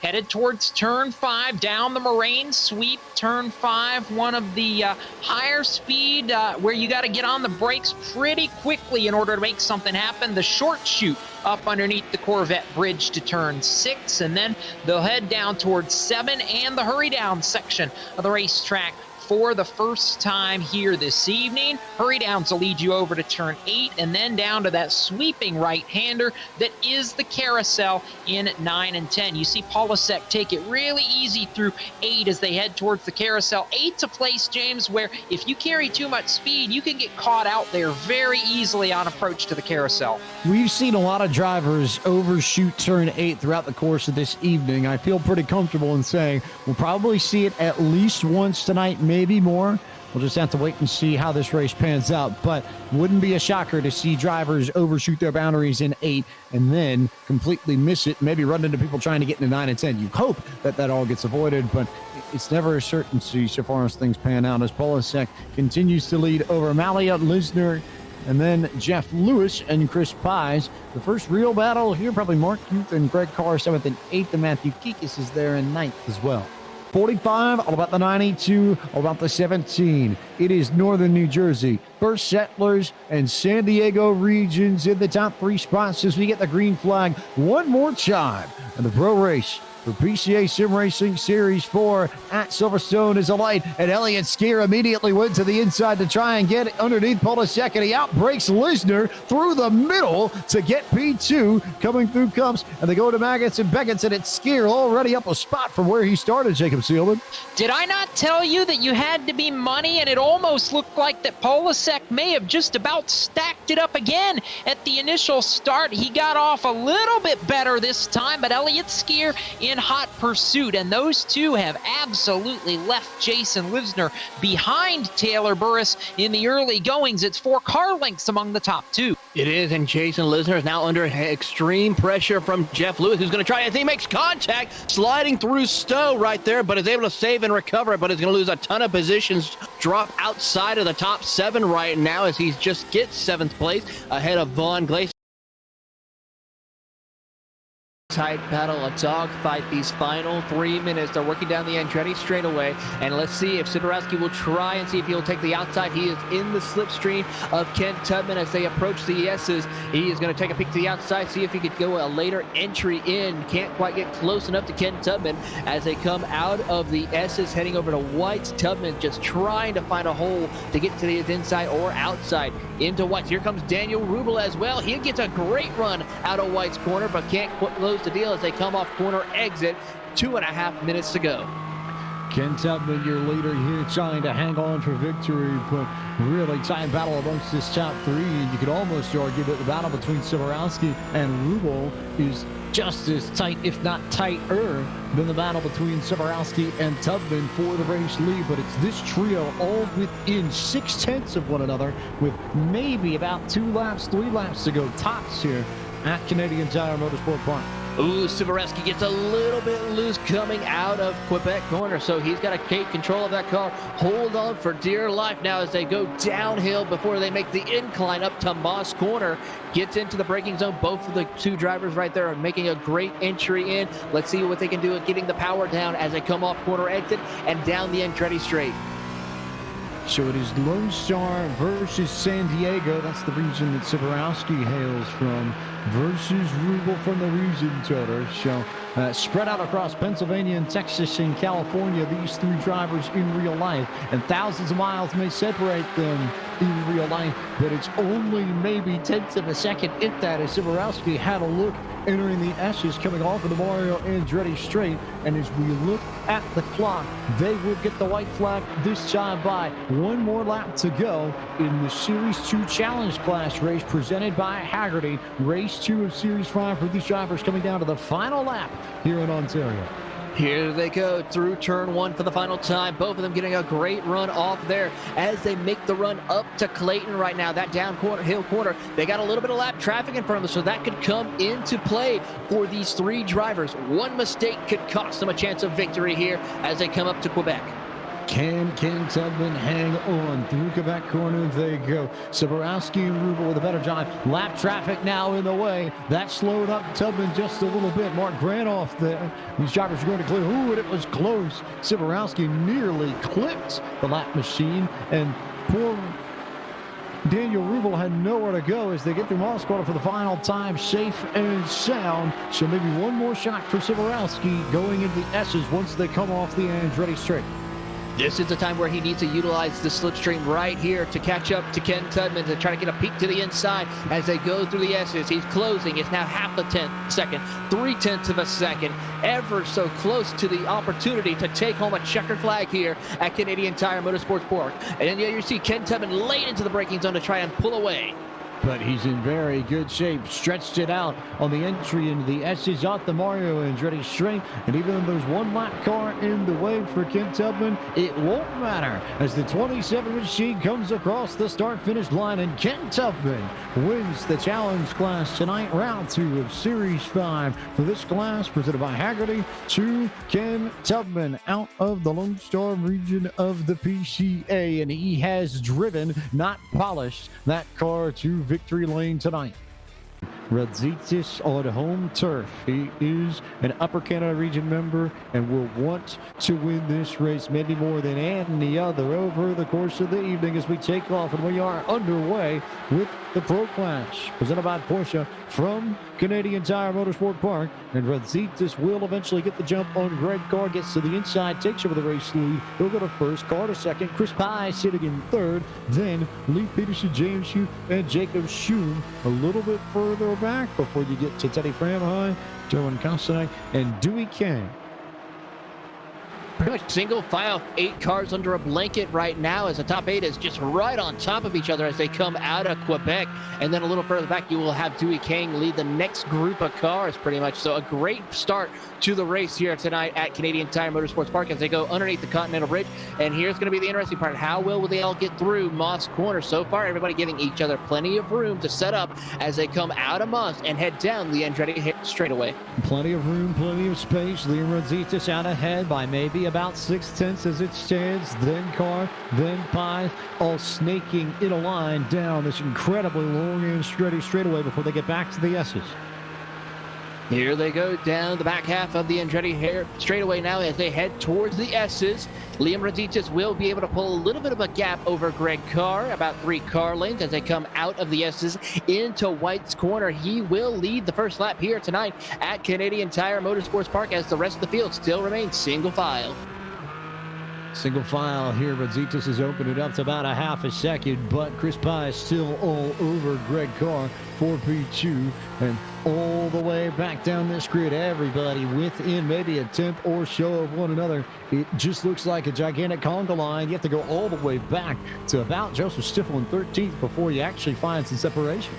Headed towards turn 5, down the moraine sweep. Turn 5, one of the higher speed where you got to get on the brakes pretty quickly in order to make something happen. The short chute up underneath the Corvette Bridge to turn 6, and then they'll head down towards 7 and the hurry down section of the racetrack for the first time here this evening. Hurry downs will lead you over to turn 8 and then down to that sweeping right-hander that is the carousel in 9 and 10. You see Polasek take it really easy through 8 as they head towards the carousel. 8's a place, James, where if you carry too much speed, you can get caught out there very easily on approach to the carousel. We've seen a lot of drivers overshoot turn 8 throughout the course of this evening. I feel pretty comfortable in saying we'll probably see it at least once tonight, maybe more. We'll just have to wait and see how this race pans out, but wouldn't be a shocker to see drivers overshoot their boundaries in 8 and then completely miss it, maybe run into people trying to get into 9 and 10. You hope that that all gets avoided, but it's never a certainty so far as things pan out as Polasek continues to lead over Malia, Lisner, and then Jeff Lewis and Chris Pies. The first real battle here, probably Mark Huth and Greg Carr 7th and 8th, and Matthew Kikis is there in 9th as well. 45, all about the 92, all about the 17. It is Northern New Jersey, First Settlers, and San Diego regions in the top 3 spots as we get the green flag one more time. And the pro race for PCA Sim Racing Series 4 at Silverstone is alight, and Elliott Skier immediately went to the inside to try and get underneath Polasek, and he outbreaks Lisner through the middle to get P2 coming through Cumps, and they go to Maggots and Beckett's, and it's Skier already up a spot from where he started, Jacob Seelman. Did I not tell you that you had to be money, and it almost looked like that Polasek may have just about stacked it up again at the initial start. He got off a little bit better this time, but Elliott Skier in hot pursuit, and those two have absolutely left Jason Lisner behind Taylor Burris in the early goings. It's 4 car lengths among the top 2. It is, and Jason Lisner is now under extreme pressure from Jeff Lewis, who's going to try as he makes contact, sliding through Stowe right there, but is able to save and recover, but is going to lose a ton of positions, drop outside of the top 7 right now as he just gets 7th place ahead of Vaughn Glacier. Tight battle, a dogfight these final 3 minutes. They're working down the Andretti straightaway, and let's see if Sidorowski will try and see if he'll take the outside. He is in the slipstream of Ken Tubman as they approach the S's. He is going to take a peek to the outside, see if he could go a later entry in. Can't quite get close enough to Ken Tubman as they come out of the S's, heading over to White's. Tubman just trying to find a hole to get to the inside or outside into White's. Here comes Daniel Rubel as well. He gets a great run out of White's corner, but can't close the deal as they come off corner exit. 2.5 minutes to go. Ken Tubman, your leader here, trying to hang on for victory, but really tight battle amongst this top 3. You could almost argue that the battle between Sidorowski and Rubel is just as tight, if not tighter, than the battle between Sidorowski and Tubman for the race lead. But it's this trio all within 0.6 of one another, with maybe about 2 laps, 3 laps to go tops here at Canadian Tire Motorsport Park. Ooh, Sidorowski gets a little bit loose coming out of Quebec corner, so he's got to take control of that car. Hold on for dear life now as they go downhill before they make the incline up to Moss corner. Gets into the braking zone. Both of the 2 drivers right there are making a great entry in. Let's see what they can do at getting the power down as they come off corner exit and down the Andretti straight. So it is Lone Star versus San Diego. That's the region that Siborowski hails from, versus Rubel from the Riesenthaler. So spread out across Pennsylvania and Texas and California, these three drivers in real life. And thousands of miles may separate them in real life, but it's only maybe tenths of a second, if that, as Siborowski had a look entering the S's coming off of the Mario Andretti straight. And as we look at the clock, they will get the white flag this time by one more lap to go in the Series 2 Challenge Class race presented by Haggerty. Race 2 of Series 5 for these drivers coming down to the final lap here in Ontario. Here they go through turn 1 for the final time. Both of them getting a great run off there as they make the run up to Clayton right now. That down corner, hill corner, they got a little bit of lap traffic in front of them, so that could come into play for these three drivers. One mistake could cost them a chance of victory here as they come up to Quebec. Can Tubman hang on? Through Quebec corner they go. Siborowski and Rubel with a better job. Lap traffic now in the way. That slowed up Tubman just a little bit. Mark Granoff there. These drivers are going to clear. Ooh, and it was close. Siborowski nearly clipped the lap machine, and poor Daniel Rubel had nowhere to go as they get through Moss Quarter for the final time, safe and sound. So maybe one more shot for Siborowski going into the S's once they come off the Andretti straight. This is the time where he needs to utilize the slipstream right here to catch up to Ken Tubman to try to get a peek to the inside as they go through the S's. He's closing. It's now half a second, 3/10 of a second, ever so close to the opportunity to take home a checkered flag here at Canadian Tire Motorsports Park. And then you see Ken Tubman late into the braking zone to try and pull away. But he's in very good shape. Stretched it out on the entry into the S's off the Mario Andretti straight. And even though there's one lap car in the way for Ken Tubman, it won't matter as the 27 machine comes across the start-finish line. And Ken Tubman wins the Challenge Class tonight, round 2 of Series 5 for this class, presented by Haggerty. To Ken Tubman out of the Lone Star region of the PCA. And he has driven, not polished, that car to victory lane tonight. Radzitis on home turf. He is an Upper Canada region member and will want to win this race maybe more than any other over the course of the evening as we take off. And we are underway with the Pro Class presented by Porsche from Canadian Tire Motorsport Park. And Radzitis will eventually get the jump on Greg Carr, gets to the inside, takes over the race lead. He'll go to first, Carr to second, Chris Pye sitting in third, then Lee Peterson, James Hugh, and Jacob Schum a little bit further back before you get to Teddy Framheim, Joan Kostanek, and Dewey Kang. Pretty much single file, 8 cars under a blanket right now as the top 8 is just right on top of each other as they come out of Quebec. And then a little further back, you will have Dewey Kang lead the next group of cars pretty much. So a great start to the race here tonight at Canadian Tire Motorsports Park as they go underneath the Continental Bridge. And here's going to be the interesting part. How well will they all get through Moss Corner? So far, everybody giving each other plenty of room to set up as they come out of Moss and head down the Andretti straightaway. Plenty of room, plenty of space. Liam Radzitis out ahead by maybe about 6/10 as it stands. Then Carr, then Pye, all snaking in a line down this incredibly long and straightaway before they get back to the S's. Here they go down the back half of the Andretti straightaway now as they head towards the S's. Liam Radzitis will be able to pull a little bit of a gap over Greg Carr, about 3 car lengths as they come out of the S's into White's Corner. He will lead the first lap here tonight at Canadian Tire Motorsports Park as the rest of the field still remains single file. Single file here. Radzitis has opened it up to about a half a second, but Chris Pye is still all over Greg Carr for P2 and all the way back down this grid. Everybody within maybe a tenth or so of one another. It just looks like a gigantic conga line. You have to go all the way back to about Joseph Stiffel in 13th before you actually find some separation.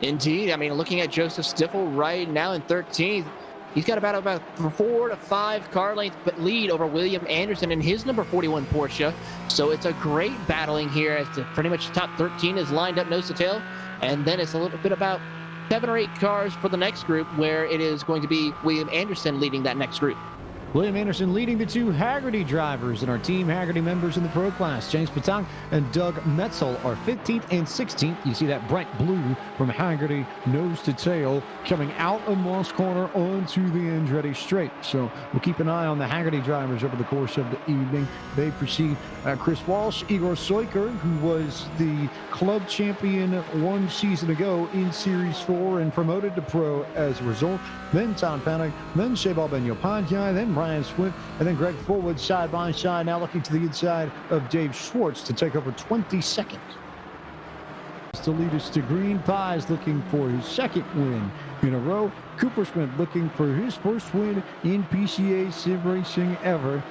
Indeed. I mean, looking at Joseph Stiffel right now in 13th, he's got about 4 to 5 car length lead over William Anderson in his number 41 Porsche. So it's a great battling here as the pretty much top 13 is lined up nose to tail. And then it's a little bit about 7 or 8 cars for the next group where it is going to be William Anderson leading that next group. William Anderson leading the two Haggerty drivers and our Team Haggerty members in the Pro Class. James Patang and Doug Metzel are 15th and 16th. You see that bright blue from Haggerty nose to tail coming out of Moss Corner onto the Andretti Straight. So we'll keep an eye on the Haggerty drivers over the course of the evening. They precede Chris Walsh, Igor Soiker, who was the club champion one season ago in Series 4 and promoted to Pro as a result. Then Tom Panic, then Shebal Ben-Yopadhyay, then Brian Swift, and then Greg Forwood side by side, now looking to the inside of Dave Schwartz to take over 22nd. To lead us to green. Pies looking for his second win in a row. Cooper Smith looking for his first win in PCA Sim Racing ever.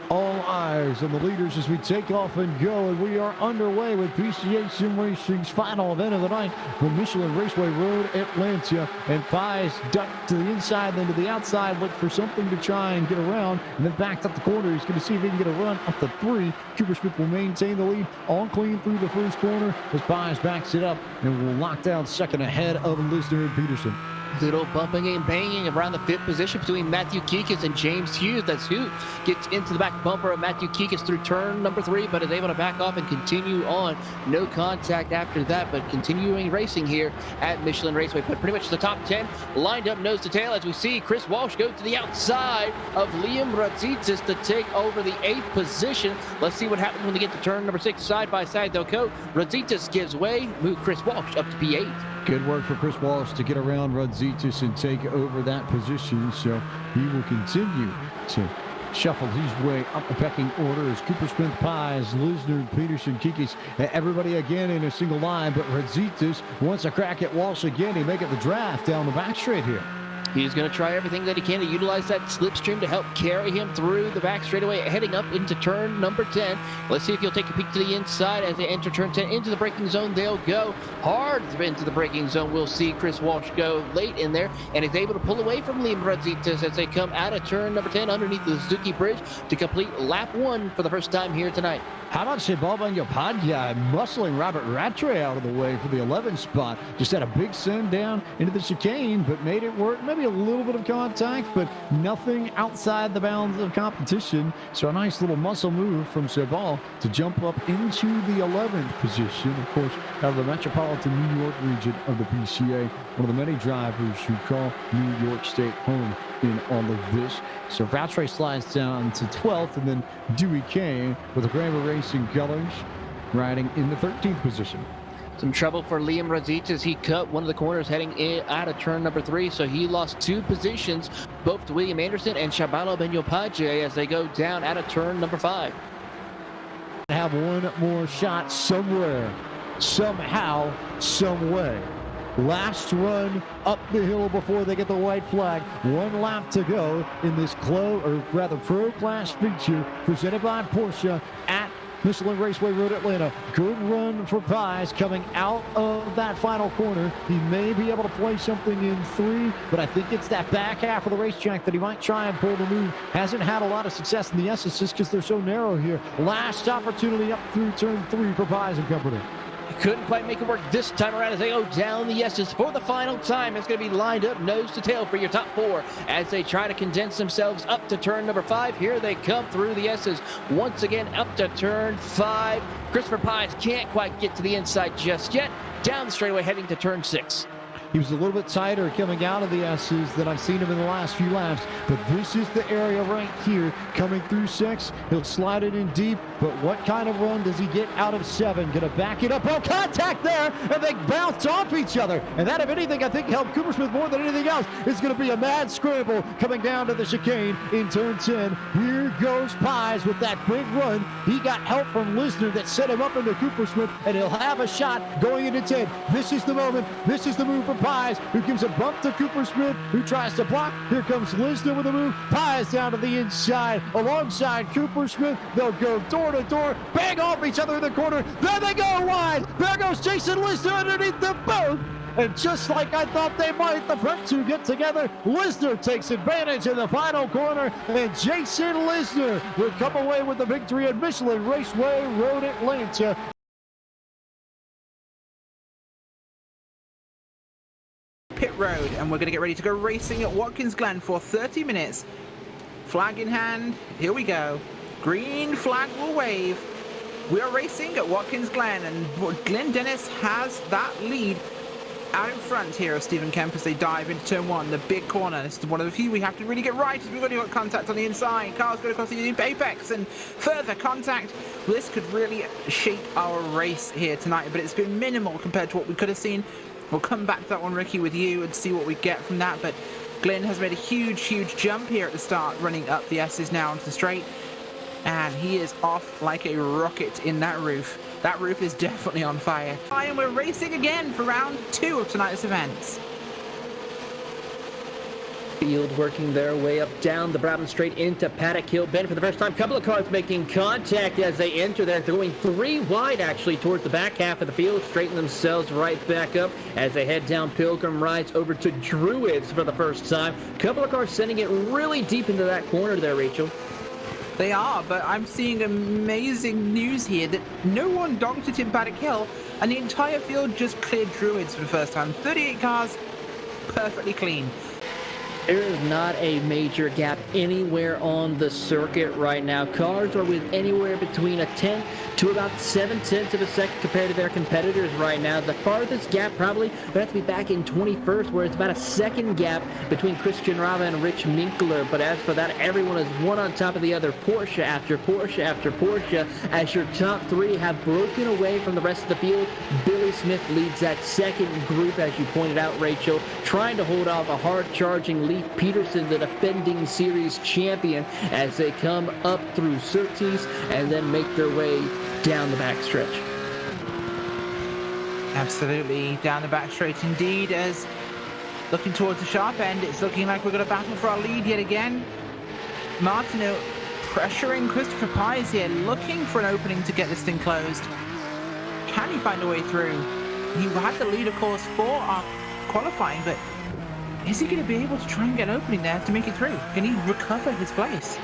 All eyes on the leaders as we take off and go, and we are underway with PCA Sim Racing's final event of the night, the Michelin Raceway Road, Atlanta. And Pies ducked to the inside, then to the outside, looked for something to try and get around, and then backed up the corner. He's going to see if he can get a run up to 3. Cooper Smith will maintain the lead, all clean through the first corner as Pies backs it up and will lock down second ahead of Lisner and Peterson. Little bumping and banging around the 5th position between Matthew Kikas and James Hughes. That's who gets into the back bumper of Matthew Kikas through turn number 3, but is able to back off and continue on. No contact after that, but continuing racing here at Michelin Raceway. But pretty much the top 10 lined up nose to tail as we see Chris Walsh go to the outside of Liam Radzitis to take over the 8th position. Let's see what happens when they get to turn number 6. Side by side they'll go. Radzitis gives way, move Chris Walsh up to P8. Good work for Chris Walsh to get around Radzitis and take over that position. So he will continue to shuffle his way up the pecking order as Cooper Smith, Pies, Lisner, Peterson, Kikis, everybody again in a single line. But Radzitis wants a crack at Walsh again. He make it the draft down the back straight here. He's going to try everything that he can to utilize that slipstream to help carry him through the back straightaway, heading up into turn number 10. Let's see if he'll take a peek to the inside as they enter turn 10 into the braking zone. They'll go hard into the braking zone. We'll see Chris Walsh go late in there, and he's able to pull away from Liam Radzitis as they come out of turn number 10 underneath the Suzuki Bridge to complete lap 1 for the first time here tonight. How about Shebal Ben-Yopadhyay muscling Robert Rattray out of the way for the 11th spot? Just had a big send down into the chicane, but made it work. Maybe a little bit of contact, but nothing outside the bounds of competition. So a nice little muscle move from Shebal to jump up into the 11th position. Of course, out of the metropolitan New York region of the PCA, one of the many drivers who call New York State home in all of this. So Rattray slides down to 12th, and then Dewey Kane with the Grammar Racing colors riding in the 13th position. Some trouble for Liam Radzitis. He cut one of the corners heading in out of turn number 3, so he lost 2 positions, both to William Anderson and Shebal Ben-Yopadhyay as they go down out of turn number 5. Have one more shot somewhere, somehow, some way. Last run up the hill before they get the white flag. 1 lap to go in this Pro Class feature presented by Porsche at Michelin Raceway Road, Atlanta. Good run for Pies coming out of that final corner. He may be able to play something in 3, but I think it's that back half of the racetrack that he might try and pull the move. Hasn't had a lot of success in the S's just because they're so narrow here. Last opportunity up through turn 3 for Pies and company. Couldn't quite make it work this time around as they go down the S's for the final time. It's going to be lined up nose to tail for your top 4 as they try to condense themselves up to turn number 5. Here they come through the S's once again up to turn 5. Christopher Pies can't quite get to the inside just yet. Down the straightaway heading to turn 6. He was a little bit tighter coming out of the S's than I've seen him in the last few laps. But this is the area right here coming through 6. He'll slide it in deep. But what kind of run does he get out of 7? Going to back it up. Oh, contact there. And they bounce off each other. And that, if anything, I think helped Cooper Smith more than anything else. It's going to be a mad scramble coming down to the chicane in turn 10. Here goes Pies with that big run. He got help from Lisner that set him up into Cooper Smith. And he'll have a shot going into 10. This is the moment. This is the move for Pies, who gives a bump to Cooper Smith, who tries to block. Here comes Lisner with a move. Pies down to the inside alongside Cooper Smith. They'll go door to door, bang off each other in the corner. There they go wide. There goes Jason Lisner underneath them both. And just like I thought they might, the front two get together. Lisner takes advantage in the final corner, and Jason Lisner will come away with the victory at Michelin Raceway Road, Atlanta. Pit road, and we're going to get ready to go racing at Watkins Glen for 30 minutes. flag in hand. Here we go. Green flag will wave. We are racing at Watkins Glen, and Glenn Dennis has that lead out in front here of Stephen Kemp as they dive into turn one, the big corner. This is one of the few we have to really get right as we've already got contact on the inside. Car's going across the apex and further contact. This could really shape our race here tonight, but it's been minimal compared to what we could have seen. We'll come back to that one, Ricky, with you and see what we get from that, but Glenn has made a huge jump here at the start, running up the S's now onto the straight, and he is off like a rocket in that roof. That roof is definitely on fire. And we're racing again for round 2 of tonight's events. Field working their way up down the Brabham Straight into Paddock Hill Bend for the first time. Couple of cars making contact as they enter there. They're going 3 wide actually towards the back half of the field. Straighten themselves right back up as they head down Pilgrim Rise over to Druids for the first time. Couple of cars sending it really deep into that corner there, Rachel. They are, but I'm seeing amazing news here that no one dogged it in Paddock Hill, and the entire field just cleared Druids for the first time. 38 cars, perfectly clean. There is not a major gap anywhere on the circuit right now. Cars are with anywhere between a 10th to about 7/10 of a second compared to their competitors right now. The farthest gap probably would have to be back in 21st, where it's about a second gap between Christian Rava and Rich Minkler. But as for that, everyone is one on top of the other. Porsche after Porsche after Porsche, as your top 3 have broken away from the rest of the field. Billy Smith leads that second group, as you pointed out, Rachel, trying to hold off a hard-charging Leif Peterson, the defending series champion, as they come up through Surtees and then make their way down the backstretch. Absolutely, down the backstretch indeed, as looking towards the sharp end, it's looking like we're going to battle for our lead yet again. Martineau pressuring Christopher Pies here, looking for an opening to get this thing closed. Can he find a way through? He had the lead, of course, for our qualifying, but is he going to be able to try and get an opening there to make it through? Can he recover his place?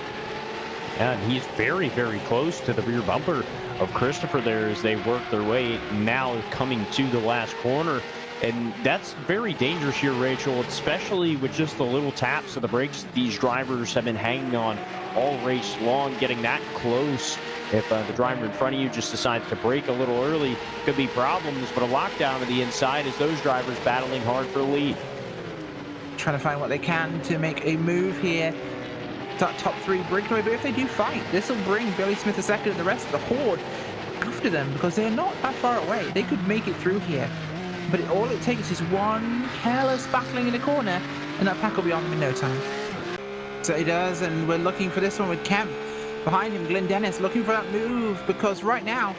Yeah, and he's very close to the rear bumper of Christopher there as they work their way now coming to the last corner. And that's very dangerous here, Rachel, especially with just the little taps of the brakes these drivers have been hanging on all race long. Getting that close, if the driver in front of you just decides to brake a little early, could be problems. But a lockdown to the inside as those drivers battling hard for the lead. Trying to find what they can to make a move here. Top 3 breakaway, but if they do fight, this will bring Billy Smith a second and the rest of the horde after them, because they're not that far away. They could make it through here, but all it takes is one careless battling in a corner and that pack will be on them in no time. So he does, and we're looking for this one with Kemp behind him. Glenn Dennis looking for that move, because right now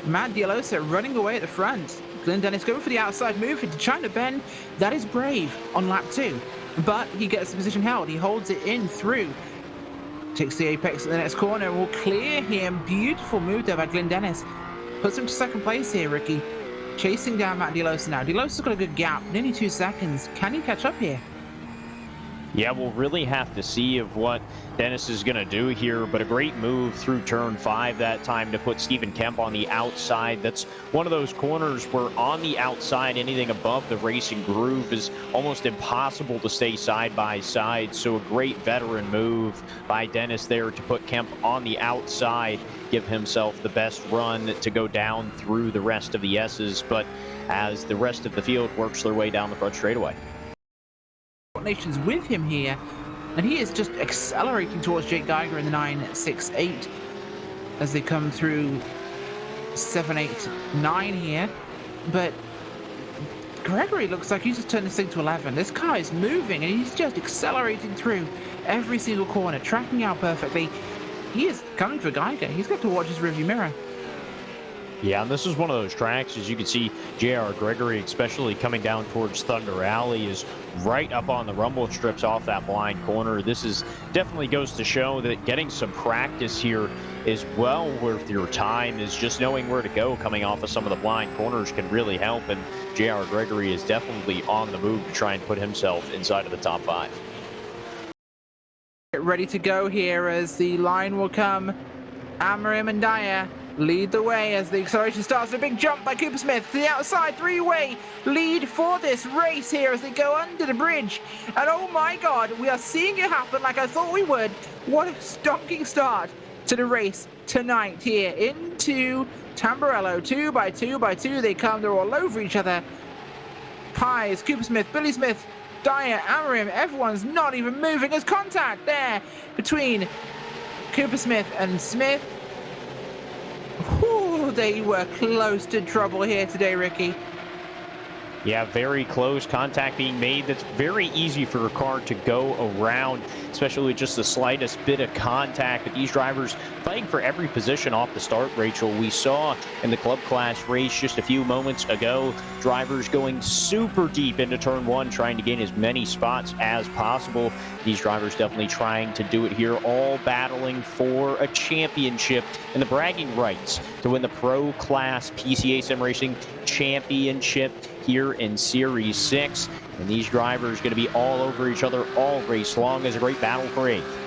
Matt Dialosa running away at the front. Glenn Dennis going for the outside move into China Bend. That is brave on lap 2, but he gets the position held. He holds it in through. Takes the apex at the next corner and will clear him. Beautiful move there by Glenn Dennis. Puts him to second place here, Ricky. Chasing down Matt Dialosa now. Dialosa's got a good gap, nearly 2 seconds. Can he catch up here? Yeah, we'll really have to see of what Dennis is going to do here, but a great move through turn 5 that time to put Stephen Kemp on the outside. That's one of those corners where on the outside, anything above the racing groove is almost impossible to stay side by side. So a great veteran move by Dennis there to put Kemp on the outside, give himself the best run to go down through the rest of the S's, but as the rest of the field works their way down the front straightaway. Nations with him here, and he is just accelerating towards Jake Geiger in the 968 as they come through 789 here. But Gregory looks like he's just turned this thing to 11. This car is moving and he's just accelerating through every single corner, tracking out perfectly. He is coming for Geiger. He's got to watch his rearview mirror. Yeah, and this is one of those tracks, as you can see, J.R. Gregory, especially coming down towards Thunder Alley, is right up on the rumble strips off that blind corner. This is definitely goes to show that getting some practice here is well worth your time, is just knowing where to go coming off of some of the blind corners can really help, and J.R. Gregory is definitely on the move to try and put himself inside of the top 5. Get ready to go here as the line will come. Amarim and Dyer lead the way as the acceleration starts. A big jump by Cooper Smith to the outside. Three-way lead for this race here as they go under the bridge. And oh my God, we are seeing it happen like I thought we would. What a stonking start to the race tonight here into Tamburello. 2 by 2 by 2 they come. They're all over each other. Pies, Cooper Smith, Billy Smith, Dyer, Amarim, everyone's not even moving. There's contact there between Cooper Smith and Smith. Ooh, they were close to trouble here today, Ricky. Yeah, very close contact being made. That's very easy for a car to go around, especially with just the slightest bit of contact. But these drivers fighting for every position off the start, Rachel. We saw in the club class race just a few moments ago, drivers going super deep into turn one, trying to gain as many spots as possible. These drivers definitely trying to do it here, all battling for a championship and the bragging rights to win the Pro Class PCA Sim Racing Championship here in Series 6. And these drivers going to be all over each other all race long. As a great battle for 8th.